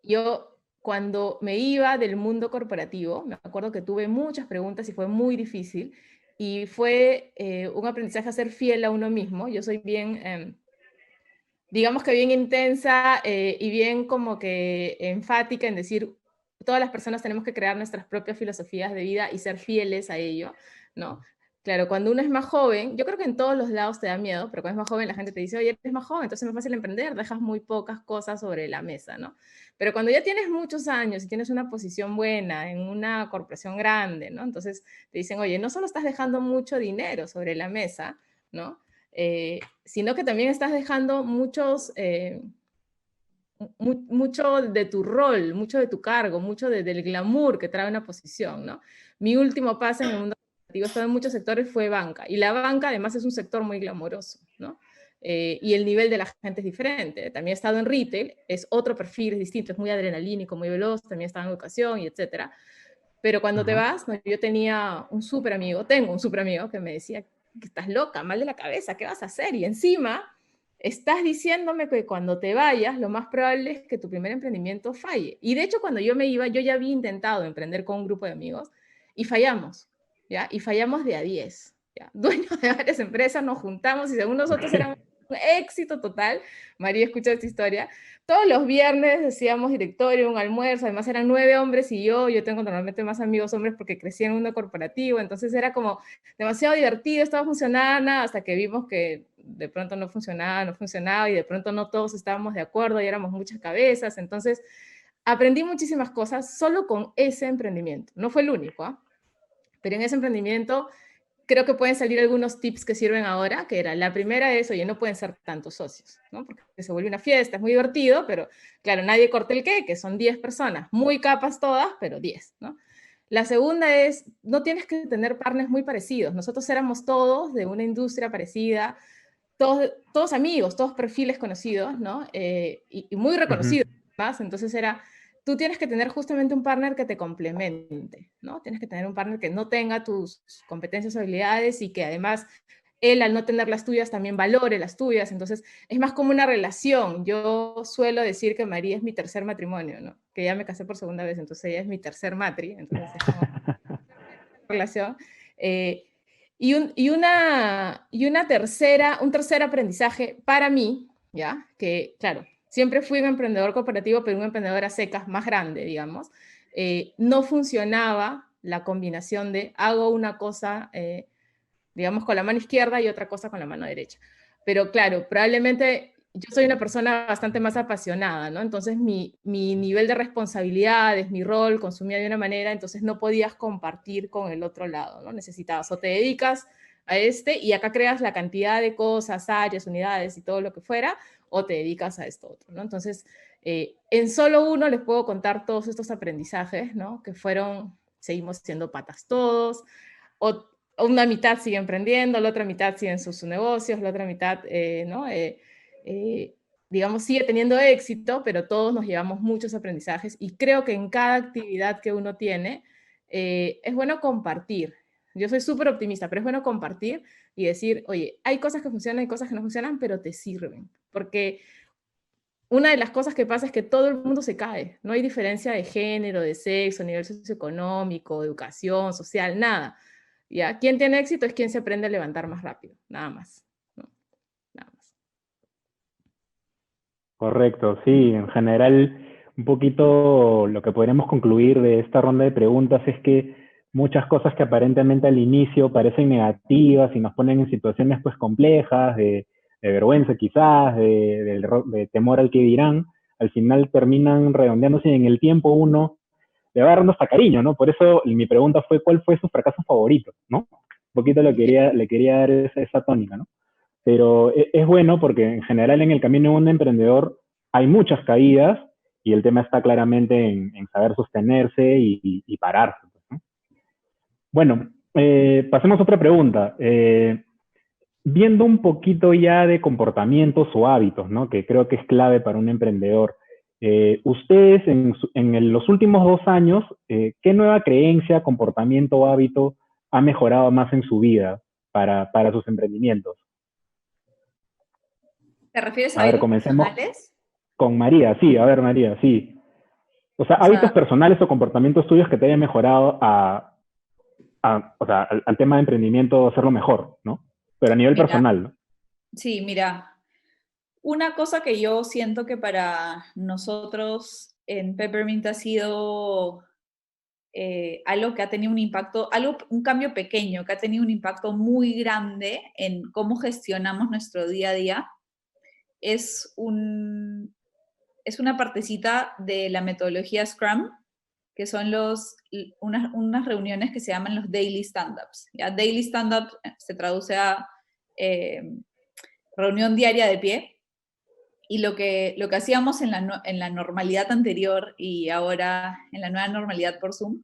Yo cuando me iba del mundo corporativo, me acuerdo que tuve muchas preguntas y fue muy difícil, y fue un aprendizaje a ser fiel a uno mismo. Yo soy bien, digamos que bien intensa y bien como que enfática en decir, todas las personas tenemos que crear nuestras propias filosofías de vida y ser fieles a ello, ¿no? Claro, cuando uno es más joven, yo creo que en todos los lados te da miedo, pero cuando es más joven la gente te dice, oye, eres más joven, entonces es más fácil emprender, dejas muy pocas cosas sobre la mesa, ¿no? Pero cuando ya tienes muchos años y tienes una posición buena en una corporación grande, ¿no? Entonces te dicen, oye, no solo estás dejando mucho dinero sobre la mesa, ¿no? Sino que también estás dejando mucho de tu rol, mucho de tu cargo, mucho del glamour que trae una posición, ¿no? Mi último paso en el mundo corporativo, he estado en muchos sectores, fue banca, y la banca además es un sector muy glamoroso, ¿no? Y el nivel de la gente es diferente. También he estado en retail, es otro perfil, es distinto, es muy adrenalínico, muy veloz, también he estado en educación y etcétera. Pero cuando te vas, ¿no? Yo tenía un súper amigo, tengo un súper amigo que me decía que estás loca, mal de la cabeza, ¿qué vas a hacer? Y encima estás diciéndome que cuando te vayas, lo más probable es que tu primer emprendimiento falle. Y de hecho, cuando yo me iba, yo ya había intentado emprender con un grupo de amigos y fallamos, ¿ya? Y fallamos de a 10, ¿ya? Dueños de varias empresas, nos juntamos y según nosotros éramos un éxito total. María escucha esta historia. Todos los viernes hacíamos directorio, un almuerzo, además eran 9 hombres y yo tengo normalmente más amigos hombres porque crecí en un mundo corporativo, entonces era como demasiado divertido, estaba funcionando, hasta que vimos que de pronto no funcionaba y de pronto no todos estábamos de acuerdo y éramos muchas cabezas, entonces aprendí muchísimas cosas solo con ese emprendimiento, no fue el único, ¿eh? Pero en ese emprendimiento creo que pueden salir algunos tips que sirven ahora, que era, la primera es, oye, no pueden ser tantos socios, ¿no? Porque se vuelve una fiesta, es muy divertido, pero claro, nadie corta el qué, que son 10 personas, muy capas todas, pero 10, ¿no? La segunda es, no tienes que tener partners muy parecidos. Nosotros éramos todos de una industria parecida, todos amigos, todos perfiles conocidos, ¿no? Y muy reconocidos, más. Entonces era, tú tienes que tener justamente un partner que te complemente, ¿no? Tienes que tener un partner que no tenga tus competencias o habilidades y que además él, al no tener las tuyas, también valore las tuyas. Entonces, es más como una relación. Yo suelo decir que María es mi tercer matrimonio, ¿no? Que ya me casé por segunda vez, entonces ella es mi tercer matri. Entonces, es como una relación. Un tercer aprendizaje para mí, ¿ya? Que, claro, siempre fui un emprendedor cooperativo, pero un emprendedor a secas más grande, digamos. No funcionaba la combinación de hago una cosa, digamos, con la mano izquierda y otra cosa con la mano derecha. Pero claro, probablemente yo soy una persona bastante más apasionada, ¿no? Entonces mi nivel de responsabilidades, mi rol consumía de una manera, entonces no podías compartir con el otro lado, ¿no? Necesitabas o te dedicas a este y acá creas la cantidad de cosas, áreas, unidades y todo lo que fuera, o te dedicas a esto otro, ¿no? Entonces, en solo uno les puedo contar todos estos aprendizajes, ¿no? Que fueron, seguimos siendo patas todos, o una mitad sigue emprendiendo, la otra mitad sigue en sus negocios, la otra mitad, ¿no? Digamos, sigue teniendo éxito, pero todos nos llevamos muchos aprendizajes y creo que en cada actividad que uno tiene es bueno compartir. Yo soy súper optimista, pero es bueno compartir y decir, oye, hay cosas que funcionan, hay cosas que no funcionan, pero te sirven. Porque una de las cosas que pasa es que todo el mundo se cae. No hay diferencia de género, de sexo, nivel socioeconómico, educación, social, nada. ¿Ya? Quien tiene éxito es quien se aprende a levantar más rápido, nada más. ¿No? Nada más. Correcto, sí, en general, un poquito lo que podríamos concluir de esta ronda de preguntas es que muchas cosas que aparentemente al inicio parecen negativas y nos ponen en situaciones pues complejas, de vergüenza quizás, de temor al que dirán, al final terminan redondeándose y en el tiempo uno le va agarrando hasta cariño, ¿no? Por eso mi pregunta fue, ¿cuál fue su fracaso favorito, ¿no? Un poquito le quería dar esa tónica, ¿no? Pero es bueno porque en general en el camino de un emprendedor hay muchas caídas y el tema está claramente en saber sostenerse y pararse, pues, ¿no? Bueno, pasemos a otra pregunta. Viendo un poquito ya de comportamientos o hábitos, ¿no? Que creo que es clave para un emprendedor. Ustedes los últimos 2 años, ¿qué nueva creencia, comportamiento o hábito ha mejorado más en su vida para sus emprendimientos? ¿Te refieres a A ver, hábitos comencemos personales? con María. Sí, a ver, María, sí. O sea, O hábitos sea, personales o comportamientos tuyos que te hayan mejorado o sea, al tema de emprendimiento, hacerlo mejor, ¿no? Pero a nivel mira, personal, ¿no? sí, mira, una cosa que yo siento que para nosotros en Peppermint ha sido algo que ha tenido un impacto, un cambio pequeño que ha tenido un impacto muy grande en cómo gestionamos nuestro día a día, es, es una partecita de la metodología Scrum, que son unas reuniones que se llaman los daily stand-ups. ¿Ya? Daily stand-up se traduce a eh, reunión diaria de pie, y lo que hacíamos en la normalidad anterior y ahora en la nueva normalidad por Zoom,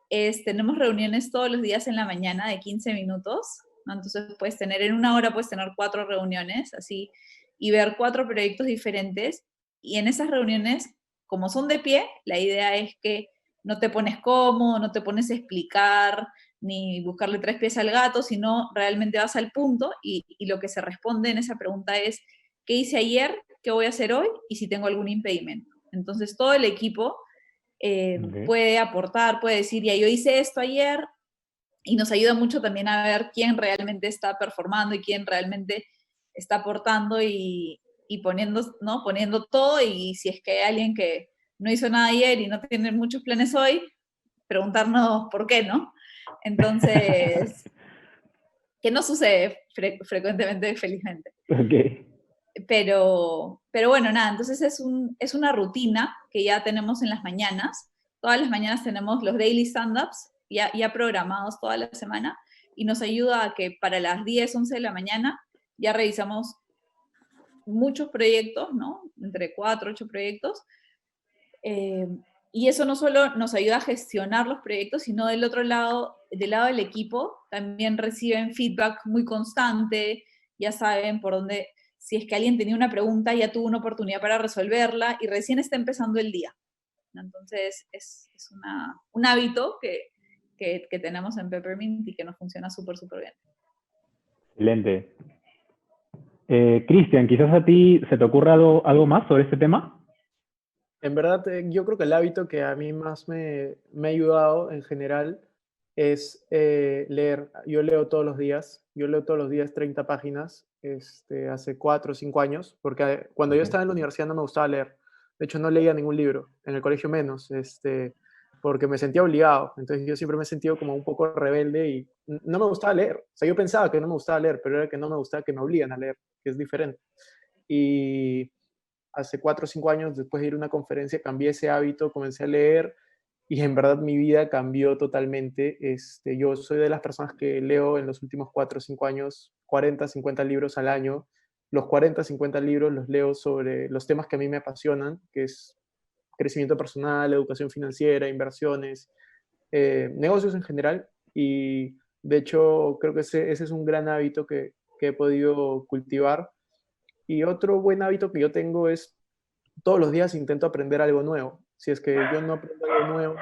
tenemos reuniones todos los días en la mañana de 15 minutos, ¿no? Entonces puedes tener, en una hora puedes tener 4 reuniones, así, y ver 4 proyectos diferentes, y en esas reuniones, como son de pie, la idea es que no te pones cómodo, no te pones a explicar, ni buscarle 3 pies al gato, sino realmente vas al punto, y lo que se responde en esa pregunta es, ¿qué hice ayer? ¿Qué voy a hacer hoy? Y si tengo algún impedimento. Entonces todo el equipo Okay. puede aportar, puede decir, ya yo hice esto ayer, y nos ayuda mucho también a ver quién realmente está performando y quién realmente está aportando y poniendo, ¿no? Poniendo todo, y si es que hay alguien que no hizo nada ayer y no tiene muchos planes hoy, preguntarnos por qué, ¿no? Entonces, que no sucede frecuentemente, felizmente. Ok. Pero bueno, nada, entonces es una rutina que ya tenemos en las mañanas. Todas las mañanas tenemos los daily stand-ups ya programados toda la semana, y nos ayuda a que para las 10, 11 de la mañana ya revisamos muchos proyectos, ¿no? Entre 4, 8 proyectos. Eh, y eso no solo nos ayuda a gestionar los proyectos, sino del otro lado, del lado del equipo, también reciben feedback muy constante, ya saben por dónde, si es que alguien tenía una pregunta, ya tuvo una oportunidad para resolverla y recién está empezando el día, ¿no? Entonces es un hábito que tenemos en Peppermint y que nos funciona súper, súper bien. Excelente. Cristian, quizás a ti se te ocurra algo más sobre este tema. En verdad, yo creo que el hábito que a mí más me ha ayudado en general es leer. Yo leo todos los días 30 páginas, hace 4 o 5 años, porque cuando yo Okay. estaba en la universidad no me gustaba leer. De hecho, no leía ningún libro, en el colegio menos, porque me sentía obligado. Entonces yo siempre me he sentido como un poco rebelde y no me gustaba leer. O sea, yo pensaba que no me gustaba leer, pero era que no me gustaba que me obligan a leer, que es diferente. Y hace 4 o 5 años, después de ir a una conferencia, cambié ese hábito, comencé a leer y en verdad mi vida cambió totalmente. Yo soy de las personas que leo en los últimos 4 o 5 años 40, 50 libros al año. Los 40, 50 libros los leo sobre los temas que a mí me apasionan, que es crecimiento personal, educación financiera, inversiones, negocios en general. Y de hecho creo que ese es un gran hábito que he podido cultivar. Y otro buen hábito que yo tengo es todos los días intento aprender algo nuevo. Si es que yo no aprendo algo nuevo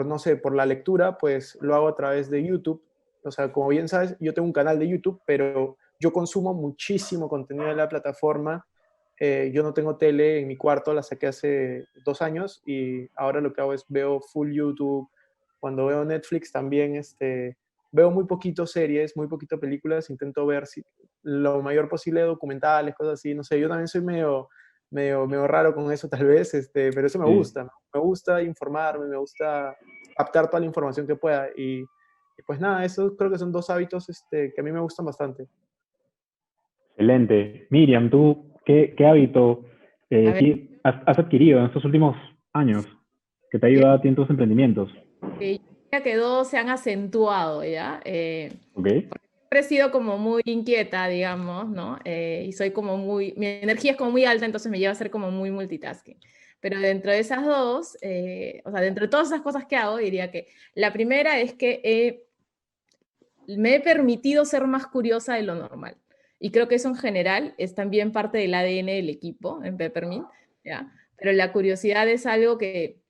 no sé, por la lectura, pues lo hago a través de YouTube. O sea, como bien sabes, yo tengo un canal de YouTube, pero yo consumo muchísimo contenido de la plataforma yo no tengo tele en mi cuarto, la saqué hace 2 años y ahora lo que hago es veo full YouTube. Cuando veo Netflix también veo muy poquito series, muy poquito películas, intento ver lo mayor posible documentales, cosas así, no sé, yo también soy medio raro con eso tal vez, pero eso me Sí. gusta, ¿no? Me gusta informarme, me gusta captar toda la información que pueda y pues nada, eso creo que son dos hábitos que a mí me gustan bastante. Excelente. Miriam, ¿tú qué hábito A ver, has adquirido en estos últimos años que te ha yo ayudado a ti en tus emprendimientos? diría que dos se han acentuado, ¿ya? ¿Ok? Siempre he sido como muy inquieta, digamos, ¿no? Y soy como mi energía es como muy alta, entonces me lleva a ser como muy multitasking. Pero dentro de esas dos, o sea, dentro de todas esas cosas que hago, diría que la primera es que me he permitido ser más curiosa de lo normal. Y creo que eso en general es también parte del ADN del equipo en Peppermint, ¿ya? Pero la curiosidad es algo que,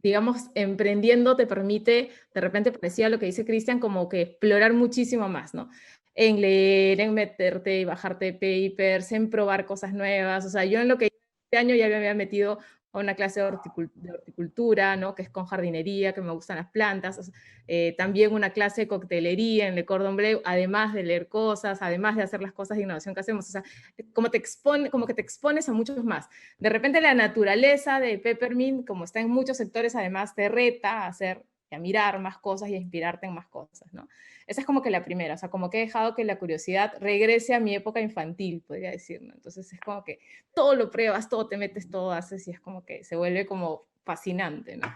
digamos, emprendiendo te permite, de repente parecía lo que dice Cristian, como que explorar muchísimo más, ¿no? En leer, en meterte y bajarte papers, en probar cosas nuevas. O sea, yo en lo que este año ya me había metido a una clase de horticultura, ¿no? Que es con jardinería, que me gustan las plantas. O sea, también una clase de coctelería en Le Cordon Bleu, además de leer cosas, además de hacer las cosas de innovación que hacemos. O sea, como que te expones a muchos más. De repente la naturaleza de Peppermint, como está en muchos sectores, además te reta a hacer, a mirar más cosas y a inspirarte en más cosas, ¿no? Esa es como que la primera, o sea, como que he dejado que la curiosidad regrese a mi época infantil, podría decir, ¿no? Entonces es como que todo lo pruebas, todo te metes, todo haces y es como que se vuelve como fascinante, ¿no?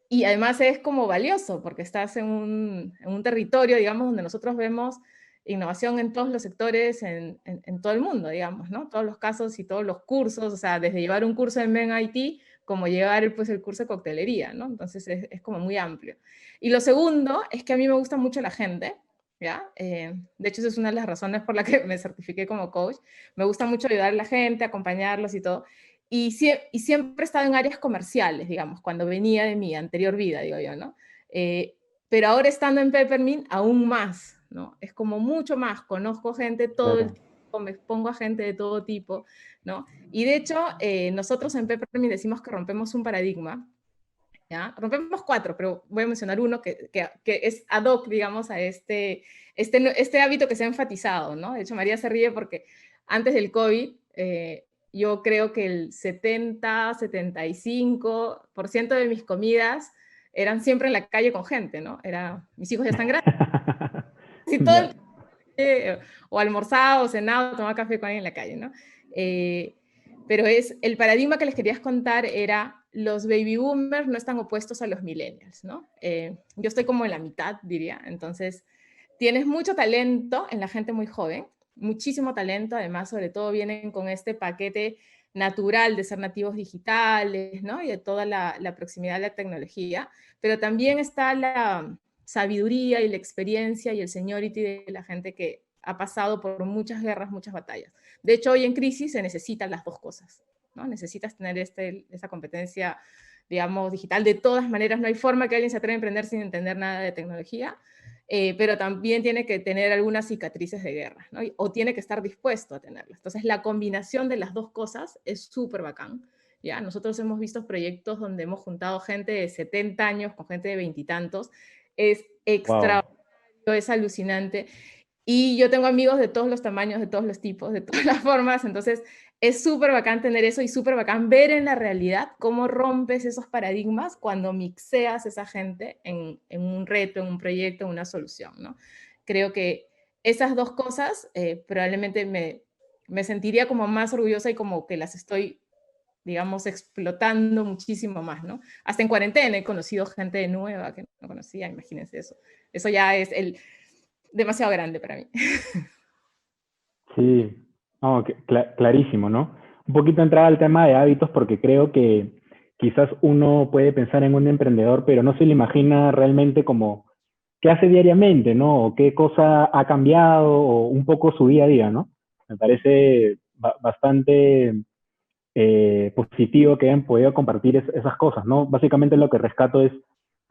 Y además es como valioso porque estás en un territorio, digamos, donde nosotros vemos innovación en todos los sectores, en todo el mundo, digamos, ¿no? Todos los casos y todos los cursos, o sea, desde llevar un curso en Ben IT como llevar pues, el curso de coctelería, ¿no? Entonces es como muy amplio. Y lo segundo es que a mí me gusta mucho la gente, ¿ya? De hecho, esa es una de las razones por la que me certifiqué como coach. Me gusta mucho ayudar a la gente, acompañarlos y todo. Y siempre he estado en áreas comerciales, digamos, cuando venía de mi anterior vida, digo yo, ¿no? Pero ahora estando en Peppermint, aún más, ¿no? Es como mucho más, conozco gente todo el Claro. tiempo, me expongo a gente de todo tipo, ¿no? Y de hecho, nosotros en Peppermint decimos que rompemos un paradigma, ¿ya? Rompemos cuatro, pero voy a mencionar uno que es ad hoc, digamos, a este hábito que se ha enfatizado, ¿no? De hecho, María se ríe porque antes del COVID, yo creo que el 75% de mis comidas eran siempre en la calle con gente, ¿no? Mis hijos ya están grandes, y todo el Ya. o almorzado, o cenado, tomaba café con alguien en la calle, ¿no? Pero el paradigma que les quería contar era los baby boomers no están opuestos a los millennials, ¿no? Yo estoy como en la mitad, diría. Entonces, tienes mucho talento en la gente muy joven, muchísimo talento, además, sobre todo vienen con este paquete natural de ser nativos digitales, ¿no? Y de toda la proximidad a la tecnología, pero también está la sabiduría y la experiencia y el seniority de la gente que ha pasado por muchas guerras, muchas batallas. De hecho, hoy en crisis se necesitan las dos cosas, ¿no? Necesitas tener esa competencia, digamos, digital. De todas maneras, no hay forma que alguien se atreva a emprender sin entender nada de tecnología, pero también tiene que tener algunas cicatrices de guerra, ¿no? O tiene que estar dispuesto a tenerlas. Entonces, la combinación de las dos cosas es súper bacán. ¿Ya? Nosotros hemos visto proyectos donde hemos juntado gente de 70 años con gente de 20 y tantos. Es Wow. extraordinario, es alucinante. Y yo tengo amigos de todos los tamaños, de todos los tipos, de todas las formas, entonces es súper bacán tener eso y súper bacán ver en la realidad cómo rompes esos paradigmas cuando mixeas esa gente en un reto, en un proyecto, en una solución, ¿no? Creo que esas dos cosas probablemente me sentiría como más orgullosa y como que las estoy, digamos, explotando muchísimo más, ¿no? Hasta en cuarentena he conocido gente nueva que no conocía, imagínense eso. Eso ya es demasiado grande para mí. Sí, no, clarísimo, ¿no? Un poquito entrar al tema de hábitos porque creo que quizás uno puede pensar en un emprendedor, pero no se lo imagina realmente como qué hace diariamente, ¿no? O qué cosa ha cambiado o un poco su día a día, ¿no? Me parece bastante positivo que hayan podido compartir esas cosas, ¿no? Básicamente lo que rescato es,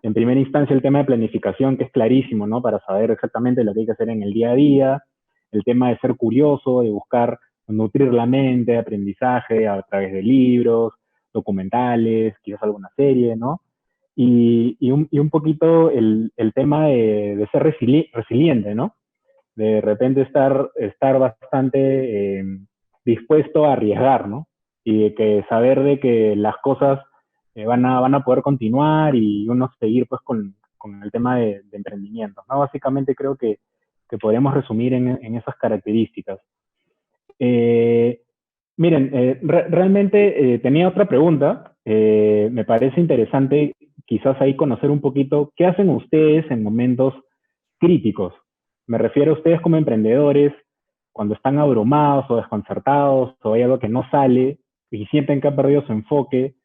en primera instancia, el tema de planificación, que es clarísimo, ¿no? Para saber exactamente lo que hay que hacer en el día a día, el tema de ser curioso, de buscar nutrir la mente, aprendizaje a través de libros, documentales, quizás alguna serie, ¿no? Y un poquito el tema de ser resiliente, ¿no? De repente estar bastante dispuesto a arriesgar, ¿no? Y de que saber de que las cosas van a poder continuar y uno seguir pues con el tema de emprendimiento, ¿no? Básicamente creo que podríamos resumir en esas características. Eh, Miren, realmente tenía otra pregunta. Me parece interesante quizás ahí conocer un poquito qué hacen ustedes en momentos críticos. Me refiero a ustedes como emprendedores, cuando están abrumados o desconcertados o hay algo que no sale y sienten que han perdido su enfoque,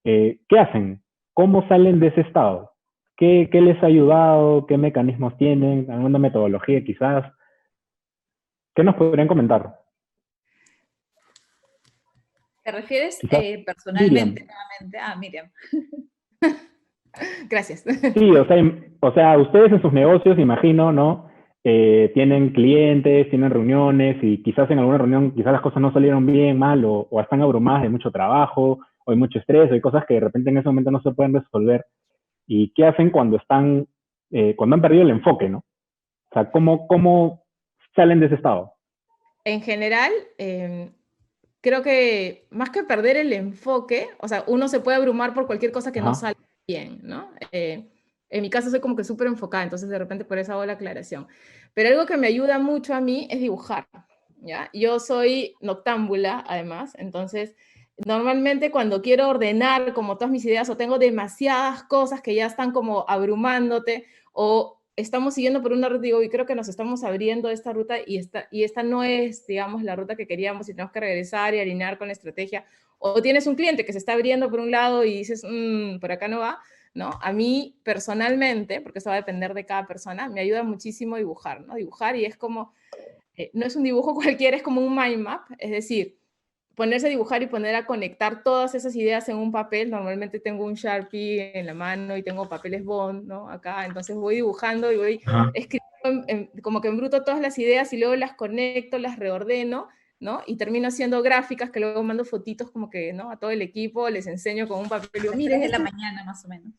¿qué hacen? ¿Cómo salen de ese estado? ¿Qué les ha ayudado? ¿Qué mecanismos tienen? ¿Alguna metodología quizás? ¿Qué nos podrían comentar? ¿Te refieres Quizás Miriam. personalmente nuevamente? Ah, Miriam. Gracias. Sí, o sea, ustedes en sus negocios, imagino, ¿no? Tienen clientes, tienen reuniones y quizás en alguna reunión quizás las cosas no salieron bien, mal o están abrumadas de mucho trabajo o hay mucho estrés o hay cosas que de repente en ese momento no se pueden resolver. ¿Y qué hacen cuando han perdido el enfoque, ¿no? O sea, ¿cómo salen de ese estado? En general, creo que más que perder el enfoque, o sea, uno se puede abrumar por cualquier cosa que no Ajá. sale bien, ¿no? En mi caso soy como que súper enfocada, entonces de repente por eso hago la aclaración. Pero algo que me ayuda mucho a mí es dibujar, ¿ya? Yo soy noctámbula, además, entonces normalmente cuando quiero ordenar como todas mis ideas o tengo demasiadas cosas que ya están como abrumándote o estamos siguiendo por una ruta, digo, y creo que nos estamos abriendo esta ruta y esta no es, digamos, la ruta que queríamos y tenemos que regresar y alinear con la estrategia. O tienes un cliente que se está abriendo por un lado y dices, por acá no va, ¿no? A mí personalmente, porque eso va a depender de cada persona, me ayuda muchísimo dibujar, ¿no? Dibujar y es como, no es un dibujo cualquiera, es como un mind map, es decir, ponerse a dibujar y poner a conectar todas esas ideas en un papel. Normalmente tengo un Sharpie en la mano y tengo papeles Bond, ¿no? Acá, entonces voy dibujando y voy Ajá. escribiendo como que en bruto todas las ideas y luego las conecto, las reordeno, ¿no? Y termino haciendo gráficas que luego mando fotitos como que, ¿no? A todo el equipo, les enseño con un papel y A digo, las miren, 3 de la este, mañana más o menos.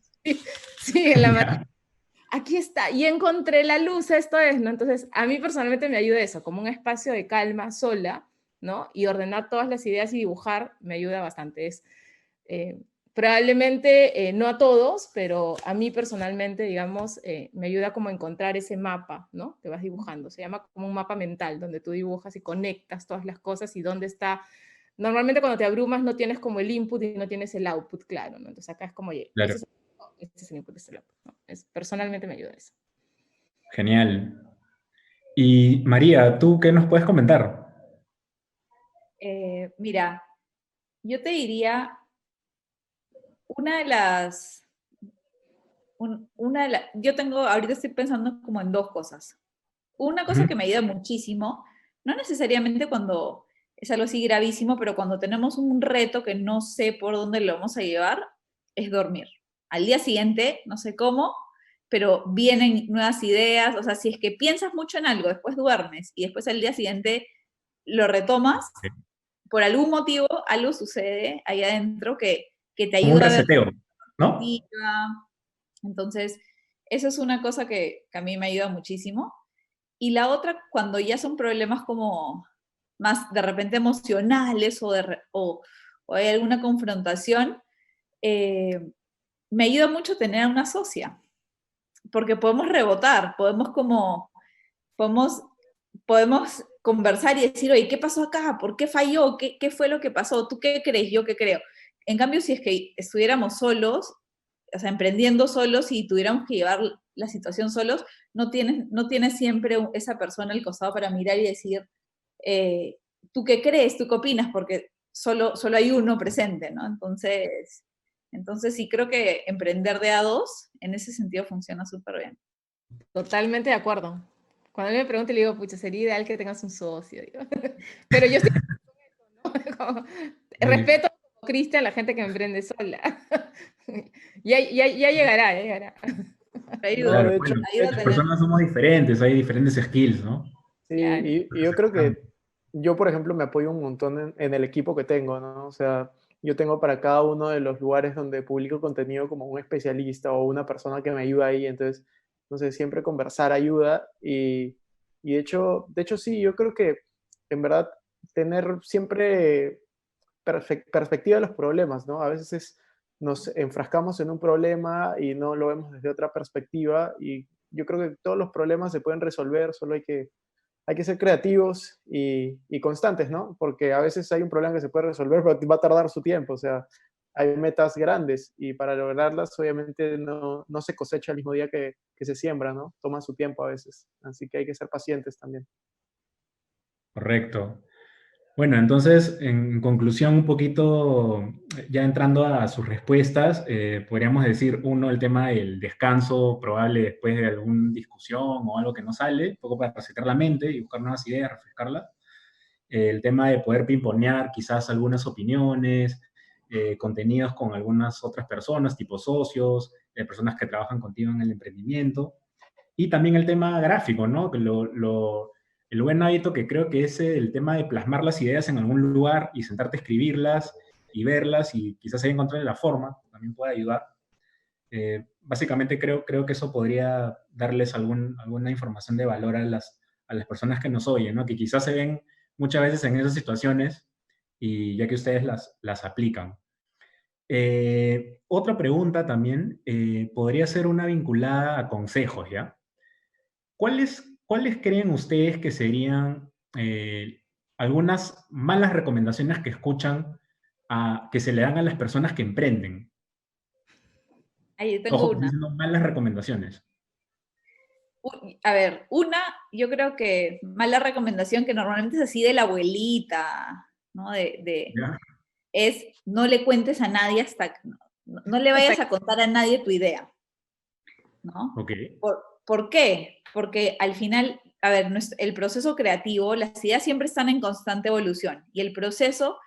sí, en la Ya. aquí está, y encontré la luz, esto es, ¿no? Entonces, a mí personalmente me ayuda eso, como un espacio de calma sola, ¿no? Y ordenar todas las ideas y dibujar me ayuda bastante. Es, eh, probablemente no a todos, pero a mí personalmente, digamos, me ayuda como a encontrar ese mapa, ¿no? Que vas dibujando. Se llama como un mapa mental, donde tú dibujas y conectas todas las cosas y dónde está. Normalmente cuando te abrumas no tienes como el input y no tienes el output claro, ¿no? Entonces acá es como, oye, Claro, este es el input, este es el output, ¿no? Personalmente me ayuda eso. genial. Y María, ¿tú qué nos puedes comentar? Mira, yo te diría, una de las, yo tengo, ahorita estoy pensando como en dos cosas. Una cosa Ujú. que me ayuda muchísimo, no necesariamente cuando es algo así gravísimo, pero cuando tenemos un reto que no sé por dónde lo vamos a llevar, es dormir. Al día siguiente, no sé cómo, pero vienen nuevas ideas, o sea, si es que piensas mucho en algo, después duermes y después al día siguiente lo retomas, por algún motivo algo sucede ahí adentro que te Como un ayuda a ver reseteo, ¿no? perspectiva. Entonces, eso es una cosa que a mí me ayuda muchísimo. Y la otra, cuando ya son problemas como más de repente emocionales o hay alguna confrontación, me ayuda mucho tener una socia, porque podemos rebotar, podemos, podemos conversar y decir, oye, ¿qué pasó acá? ¿Por qué falló? ¿Qué fue lo que pasó? ¿Tú qué crees? ¿Yo qué creo? En cambio, si es que estuviéramos solos, o sea, emprendiendo solos y tuviéramos que llevar la situación solos, no tienes siempre esa persona al costado para mirar y decir, ¿tú qué crees? ¿Tú qué opinas? Porque solo hay uno presente, ¿no? Entonces sí creo que emprender de a dos en ese sentido funciona súper bien. Totalmente de acuerdo. Cuando alguien me pregunta, le digo, pucha, sería ideal que tengas un socio. Digo. Pero yo sí, ¿no? Como, Sí. respeto como Cristian la gente que emprende sola. Ya llegará, ya llegará. Ayuda, No, Claro, de hecho, bueno, de ayuda a las hecho, tener. personas somos diferentes, hay diferentes skills, ¿no? sí, Claro. y yo creo que yo, por ejemplo, me apoyo un montón en el equipo que tengo, ¿no? O sea, yo tengo para cada uno de los lugares donde publico contenido como un especialista o una persona que me ayuda ahí. Entonces, no sé, siempre conversar ayuda y de hecho sí, yo creo que en verdad tener siempre perspectiva de los problemas, ¿no? A veces nos enfrascamos en un problema y no lo vemos desde otra perspectiva y yo creo que todos los problemas se pueden resolver, solo hay que ser creativos y constantes, ¿no? Porque a veces hay un problema que se puede resolver, pero va a tardar su tiempo, o sea, hay metas grandes y para lograrlas obviamente no se cosecha el mismo día que se siembra, ¿no? Toma su tiempo a veces, así que hay que ser pacientes también. Correcto. Bueno, entonces, en conclusión, un poquito, ya entrando a sus respuestas, podríamos decir, uno, el tema del descanso probable después de alguna discusión o algo que no sale, un poco para resetar la mente y buscar nuevas ideas, refrescarla. El tema de poder pimponear quizás algunas opiniones, contenidos con algunas otras personas, tipo socios, personas que trabajan contigo en el emprendimiento. Y también el tema gráfico, ¿no? Que el buen hábito que creo que es el tema de plasmar las ideas en algún lugar y sentarte a escribirlas y verlas y quizás ahí encontrar la forma, también puede ayudar. Básicamente creo que eso podría darles alguna información de valor a las personas que nos oyen, ¿no? Que quizás se ven muchas veces en esas situaciones y ya que ustedes las aplican. Otra pregunta también podría ser una vinculada a consejos, ¿ya? ¿Cuáles creen ustedes que serían algunas malas recomendaciones que escuchan que se le dan a las personas que emprenden? Ahí yo tengo Ojo, que estoy una. diciendo malas recomendaciones. A ver, una, yo creo que mala recomendación que normalmente es así de la abuelita, ¿no? ¿Ya? Es no le cuentes a nadie no le vayas a contar a nadie tu idea, ¿no? Ok. ¿Por qué? Porque al final, a ver, el proceso creativo, las ideas siempre están en constante evolución y el proceso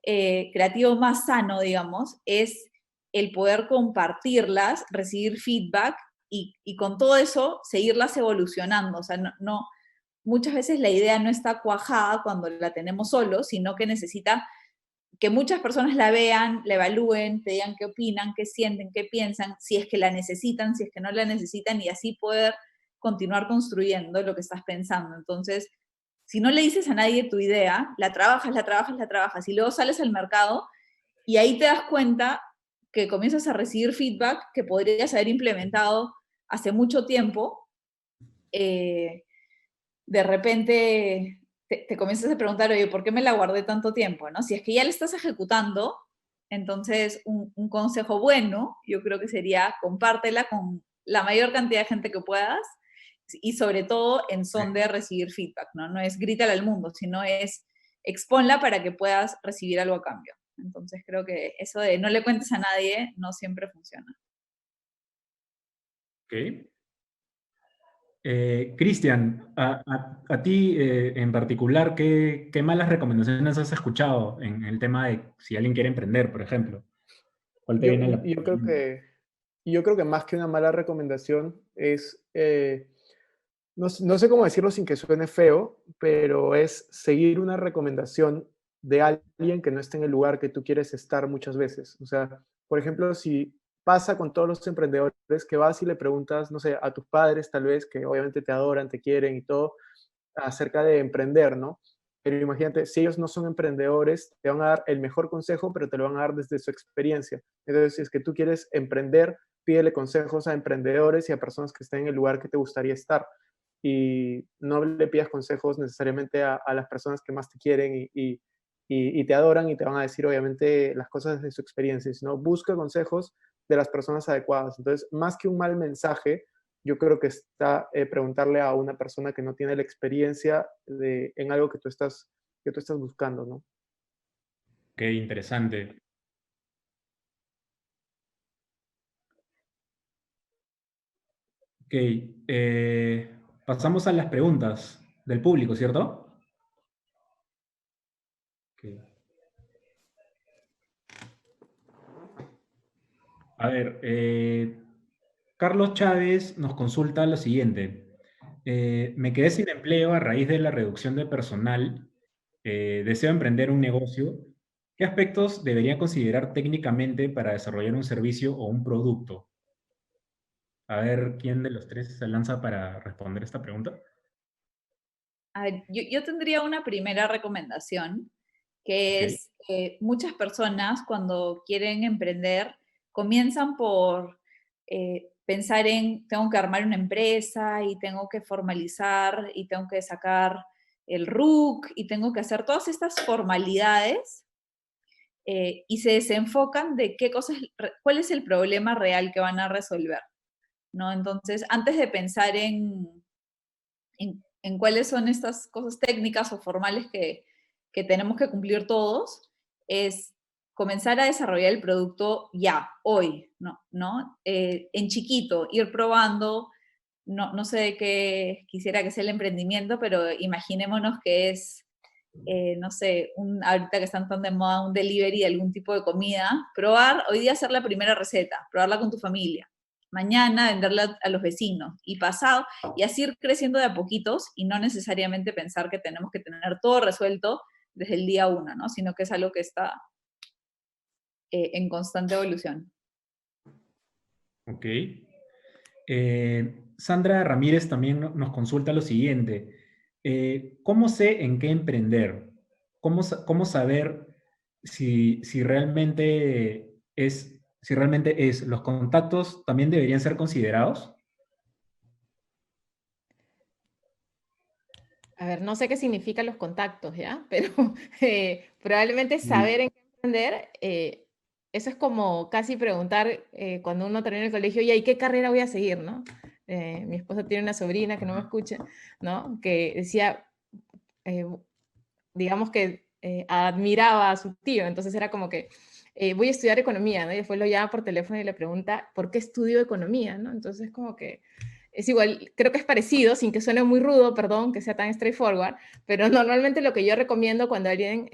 creativo más sano, digamos, es el poder compartirlas, recibir feedback y con todo eso seguirlas evolucionando. O sea, muchas veces la idea no está cuajada cuando la tenemos solo, sino que necesita que muchas personas la vean, la evalúen, te digan qué opinan, qué sienten, qué piensan, si es que la necesitan, si es que no la necesitan, y así poder continuar construyendo lo que estás pensando. Entonces, si no le dices a nadie tu idea, la trabajas, la trabajas, la trabajas, y luego sales al mercado y ahí te das cuenta que comienzas a recibir feedback que podrías haber implementado hace mucho tiempo, de repente te comienzas a preguntar, oye, ¿por qué me la guardé tanto tiempo? ¿No? Si es que ya la estás ejecutando, entonces un consejo bueno, yo creo que sería compártela con la mayor cantidad de gente que puedas y sobre todo en son de recibir feedback, ¿no? No es grítala al mundo, sino es exponla para que puedas recibir algo a cambio. Entonces creo que eso de no le cuentes a nadie no siempre funciona. Ok. Cristian, a ti en particular, ¿qué malas recomendaciones has escuchado en el tema de si alguien quiere emprender, por ejemplo? ¿Cuál te Yo, viene a la yo creo mente? yo creo que más que una mala recomendación es, no sé cómo decirlo sin que suene feo, pero es seguir una recomendación de alguien que no esté en el lugar que tú quieres estar muchas veces. O sea, por ejemplo, si pasa con todos los emprendedores que vas y le preguntas, no sé, a tus padres tal vez, que obviamente te adoran, te quieren y todo, acerca de emprender, ¿no? Pero imagínate, si ellos no son emprendedores, te van a dar el mejor consejo, pero te lo van a dar desde su experiencia. Entonces, si es que tú quieres emprender, pídele consejos a emprendedores y a personas que estén en el lugar que te gustaría estar. Y no le pidas consejos necesariamente a las personas que más te quieren y te adoran y te van a decir, obviamente, las cosas desde su experiencia, sino busca consejos de las personas adecuadas. Entonces, más que un mal mensaje, yo creo que está preguntarle a una persona que no tiene la experiencia en algo que tú estás buscando, ¿no? Qué interesante. Ok, pasamos a las preguntas del público, ¿cierto? Ok. A ver, Carlos Chávez nos consulta lo siguiente. Me quedé sin empleo a raíz de la reducción de personal deseo emprender un negocio, ¿qué aspectos debería considerar técnicamente para desarrollar un servicio o un producto? A ver, ¿quién de los tres se lanza para responder esta pregunta? A ver, yo tendría una primera recomendación, Ok, que es muchas personas cuando quieren emprender comienzan por pensar en, tengo que armar una empresa y tengo que formalizar y tengo que sacar el RUC y tengo que hacer todas estas formalidades y se desenfocan de qué cosas, cuál es el problema real que van a resolver, ¿no? Entonces, antes de pensar en cuáles son estas cosas técnicas o formales que tenemos que cumplir todos, es comenzar a desarrollar el producto ya, hoy, ¿no? En chiquito, ir probando, no sé de qué quisiera que sea el emprendimiento, pero imaginémonos que es, no sé, ahorita que están tan de moda un delivery de algún tipo de comida, probar, hoy día hacer la primera receta, probarla con tu familia, mañana venderla a los vecinos y pasado, y así ir creciendo de a poquitos y no necesariamente pensar que tenemos que tener todo resuelto desde el día uno, ¿no? Sino que es algo que está en constante evolución. ok. Sandra Ramírez también nos consulta lo siguiente. ¿Cómo sé en qué emprender? ¿Cómo saber si realmente es, los contactos también deberían ser considerados? A ver, no sé qué significan los contactos, ¿ya? Pero probablemente Mm, saber en qué emprender, eso es como casi preguntar cuando uno termina el colegio, ¿y qué carrera voy a seguir, no? Mi esposa tiene una sobrina que no me escucha, ¿no? Que decía, eh, digamos que admiraba a su tío, entonces era como que voy a estudiar economía, ¿no? Y después lo llama por teléfono y le pregunta, ¿por qué estudio economía, no? Entonces como que es igual, creo que es parecido, sin que suene muy rudo, perdón, que sea tan straightforward, pero normalmente lo que yo recomiendo cuando alguien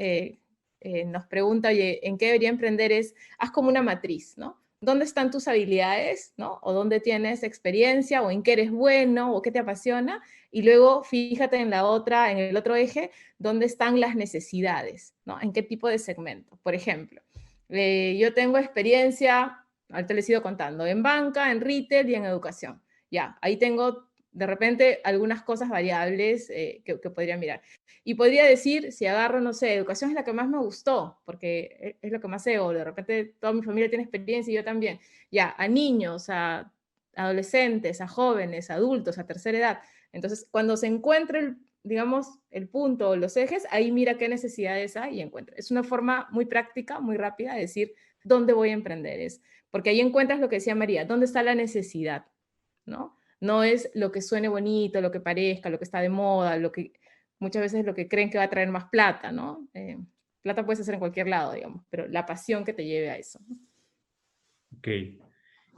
nos pregunta, oye, ¿en qué debería emprender? Es, haz como una matriz, ¿no? ¿Dónde están tus habilidades, ¿no? O dónde tienes experiencia, o en qué eres bueno, o qué te apasiona, y luego fíjate en la otra, en el otro eje, dónde están las necesidades, ¿no? En qué tipo de segmento. Por ejemplo, yo tengo experiencia, ahorita les he ido contando, en banca, en retail y en educación. Ya, ahí tengo de repente algunas cosas variables que podría mirar. Y podría decir, si agarro, no sé, educación es la que más me gustó, porque es lo que más sé, o de repente toda mi familia tiene experiencia y yo también. Ya, a niños, a adolescentes, a jóvenes, a adultos, a tercera edad. Entonces, cuando se encuentre, digamos, el punto o los ejes, ahí mira qué necesidades hay y encuentra. Es una forma muy práctica, muy rápida de decir dónde voy a emprender. Porque ahí encuentras lo que decía María, dónde está la necesidad, ¿no? No es lo que suene bonito, lo que parezca, lo que está de moda, lo que muchas veces lo que creen que va a traer más plata, ¿no? Plata puedes hacer en cualquier lado, digamos, pero la pasión que te lleve a eso. ok.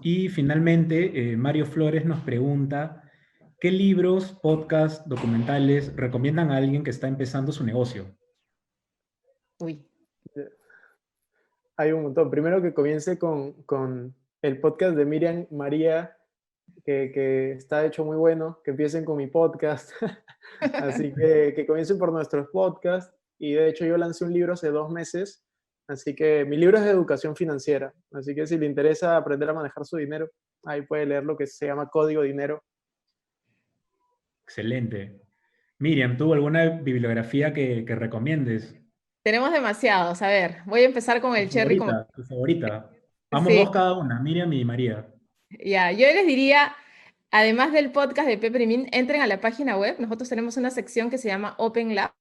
Y finalmente, Mario Flores nos pregunta, ¿qué libros, podcasts, documentales recomiendan a alguien que está empezando su negocio? Uy. Hay un montón. Primero que comience con el podcast de Miriam María, que está hecho muy bueno, que empiecen con mi podcast. Así que comiencen por nuestros podcasts. Y de hecho yo lancé un libro hace 2 meses. Así que mi libro es de educación financiera. Así que si le interesa aprender a manejar su dinero, ahí puede leer lo que se llama Código Dinero. Excelente. Miriam, ¿tú alguna bibliografía que recomiendes? Tenemos demasiados. A ver, voy a empezar con Tu el cherry. Como... favorita, tu favorita. Vamos Sí, dos cada una, Miriam y María. ya. Yo les diría, además del podcast de Pepe Min, entren a la página web. Nosotros tenemos una sección que se llama Open Lab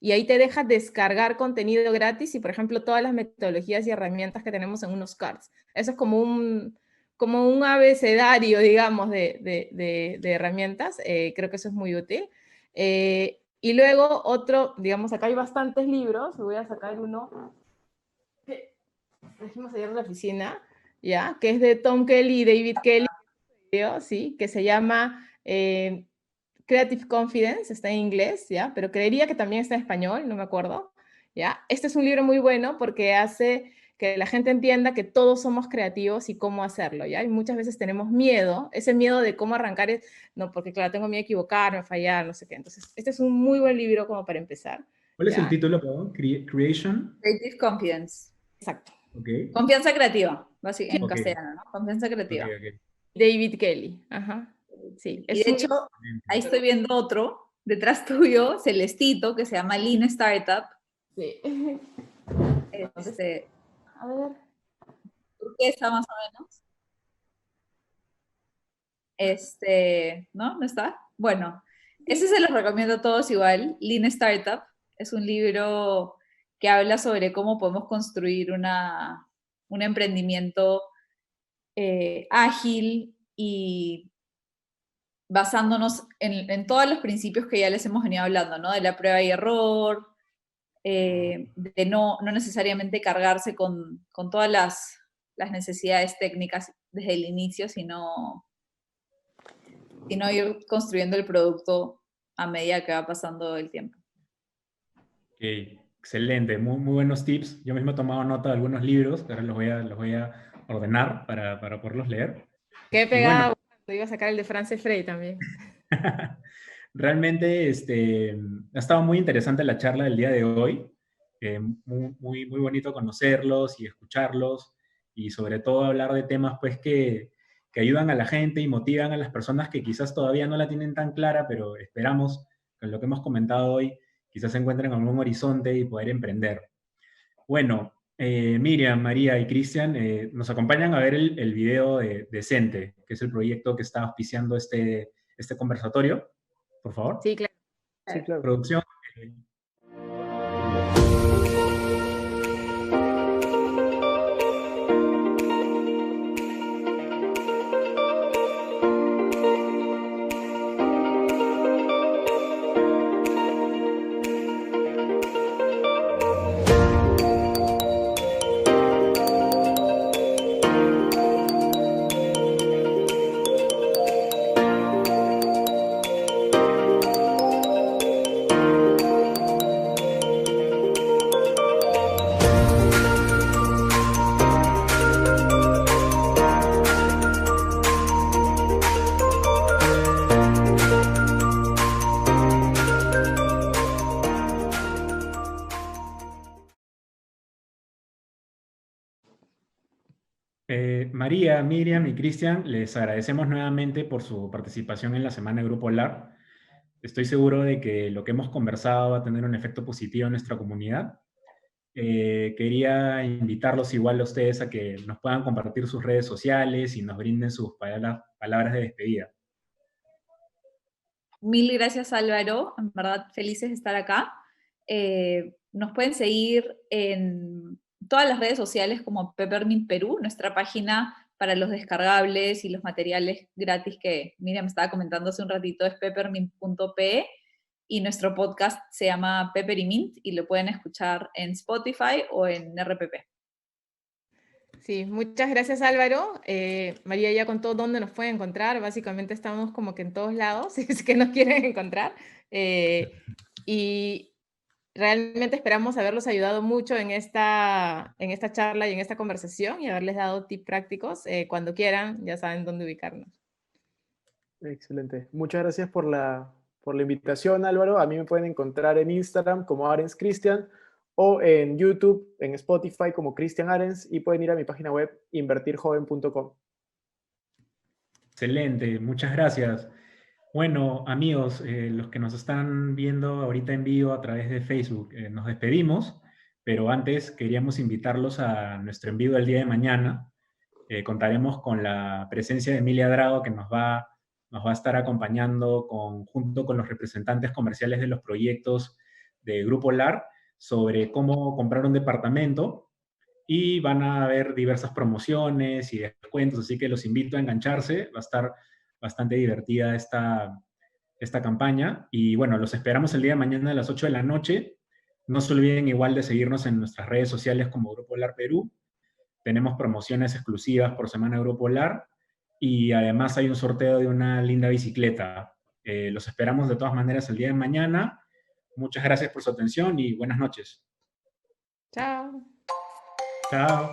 y ahí te deja descargar contenido gratis y, por ejemplo, todas las metodologías y herramientas que tenemos en unos cards. Eso es como un abecedario, digamos, de herramientas. Creo que eso es muy útil. Y luego otro, digamos, acá hay bastantes libros. Voy a sacar uno que trajimos ayer en la oficina, ¿ya? Que es de Tom Kelly y David Kelly, ¿sí? Que se llama Creative Confidence, está en inglés, ¿ya? Pero creería que también está en español, no me acuerdo, ¿ya? Este es un libro muy bueno porque hace que la gente entienda que todos somos creativos y cómo hacerlo, ¿ya? Y muchas veces tenemos miedo, ese miedo de cómo arrancar, no, porque claro, tengo miedo de equivocarme, fallar, no sé qué. Entonces, este es un muy buen libro como para empezar. ¿Cuál es el Ya, título, perdón? Creation. Creative Confidence. exacto. Ok, Confianza creativa, en ok, castellano, ¿no? Confianza ok, creativa. ok. David Kelly. Ajá. Sí, Y es de un... hecho, ahí estoy viendo otro, detrás tuyo, Celestito, que se llama Lean Startup. Sí. Este, A ver. turquesa más o menos. ¿No? ¿No está? Bueno, ese se los recomiendo a todos igual. Lean Startup es un libro que habla sobre cómo podemos construir un emprendimiento ágil y basándonos en todos los principios que ya les hemos venido hablando, ¿no? De la prueba y error, de no necesariamente cargarse con todas las necesidades técnicas desde el inicio, sino ir construyendo el producto a medida que va pasando el tiempo. Ok, excelente, muy, muy buenos tips. Yo mismo he tomado nota de algunos libros, que ahora los voy a ordenar para poderlos leer. Qué Y bueno, pegado. Iba a sacar el de Frances Frey también. realmente ha estado muy interesante la charla del día de hoy. Muy, muy, muy bonito conocerlos y escucharlos y sobre todo hablar de temas pues que ayudan a la gente y motivan a las personas que quizás todavía no la tienen tan clara, pero esperamos con lo que hemos comentado hoy quizás se encuentren en algún horizonte y poder emprender. Bueno, Miriam, María y Cristian nos acompañan a ver el video de Decente, que es el proyecto que está auspiciando este conversatorio. Por favor. Sí, claro. Sí, claro. Producción. María, Miriam y Cristian, les agradecemos nuevamente por su participación en la Semana de Grupo LAR. Estoy seguro de que lo que hemos conversado va a tener un efecto positivo en nuestra comunidad. Quería invitarlos igual a ustedes a que nos puedan compartir sus redes sociales y nos brinden sus palabras de despedida. Mil gracias, Álvaro. En verdad, felices de estar acá. Nos pueden seguir en todas las redes sociales como Peppermint Perú, nuestra página para los descargables y los materiales gratis que Miriam estaba comentando hace un ratito es peppermint.pe y nuestro podcast se llama Pepper y Mint y lo pueden escuchar en Spotify o en RPP. Sí, muchas gracias Álvaro. María ya contó dónde nos pueden encontrar. Básicamente estamos como que en todos lados, si es que nos quieren encontrar. Y realmente esperamos haberlos ayudado mucho en esta charla y en esta conversación y haberles dado tips prácticos. Cuando quieran, ya saben dónde ubicarnos. Excelente. Muchas gracias por la invitación, Álvaro. A mí me pueden encontrar en Instagram como Arens Cristian o en YouTube, en Spotify como Cristian Arens y pueden ir a mi página web invertirjoven.com. Excelente, muchas gracias. Bueno, amigos, los que nos están viendo ahorita en vivo a través de Facebook, nos despedimos, pero antes queríamos invitarlos a nuestro en vivo del día de mañana. Contaremos con la presencia de Emilia Drago, que nos va a estar acompañando junto con los representantes comerciales de los proyectos de Grupo LAR sobre cómo comprar un departamento y van a haber diversas promociones y descuentos, así que los invito a engancharse, va a estar bastante divertida esta campaña y bueno, los esperamos el día de mañana a las 8 de la noche. No se olviden igual de seguirnos en nuestras redes sociales como Grupo LAR Perú. Tenemos promociones exclusivas por Semana Grupo LAR y además hay un sorteo de una linda bicicleta. Los esperamos de todas maneras el día de mañana. Muchas gracias por su atención y buenas noches. Chao. Chao.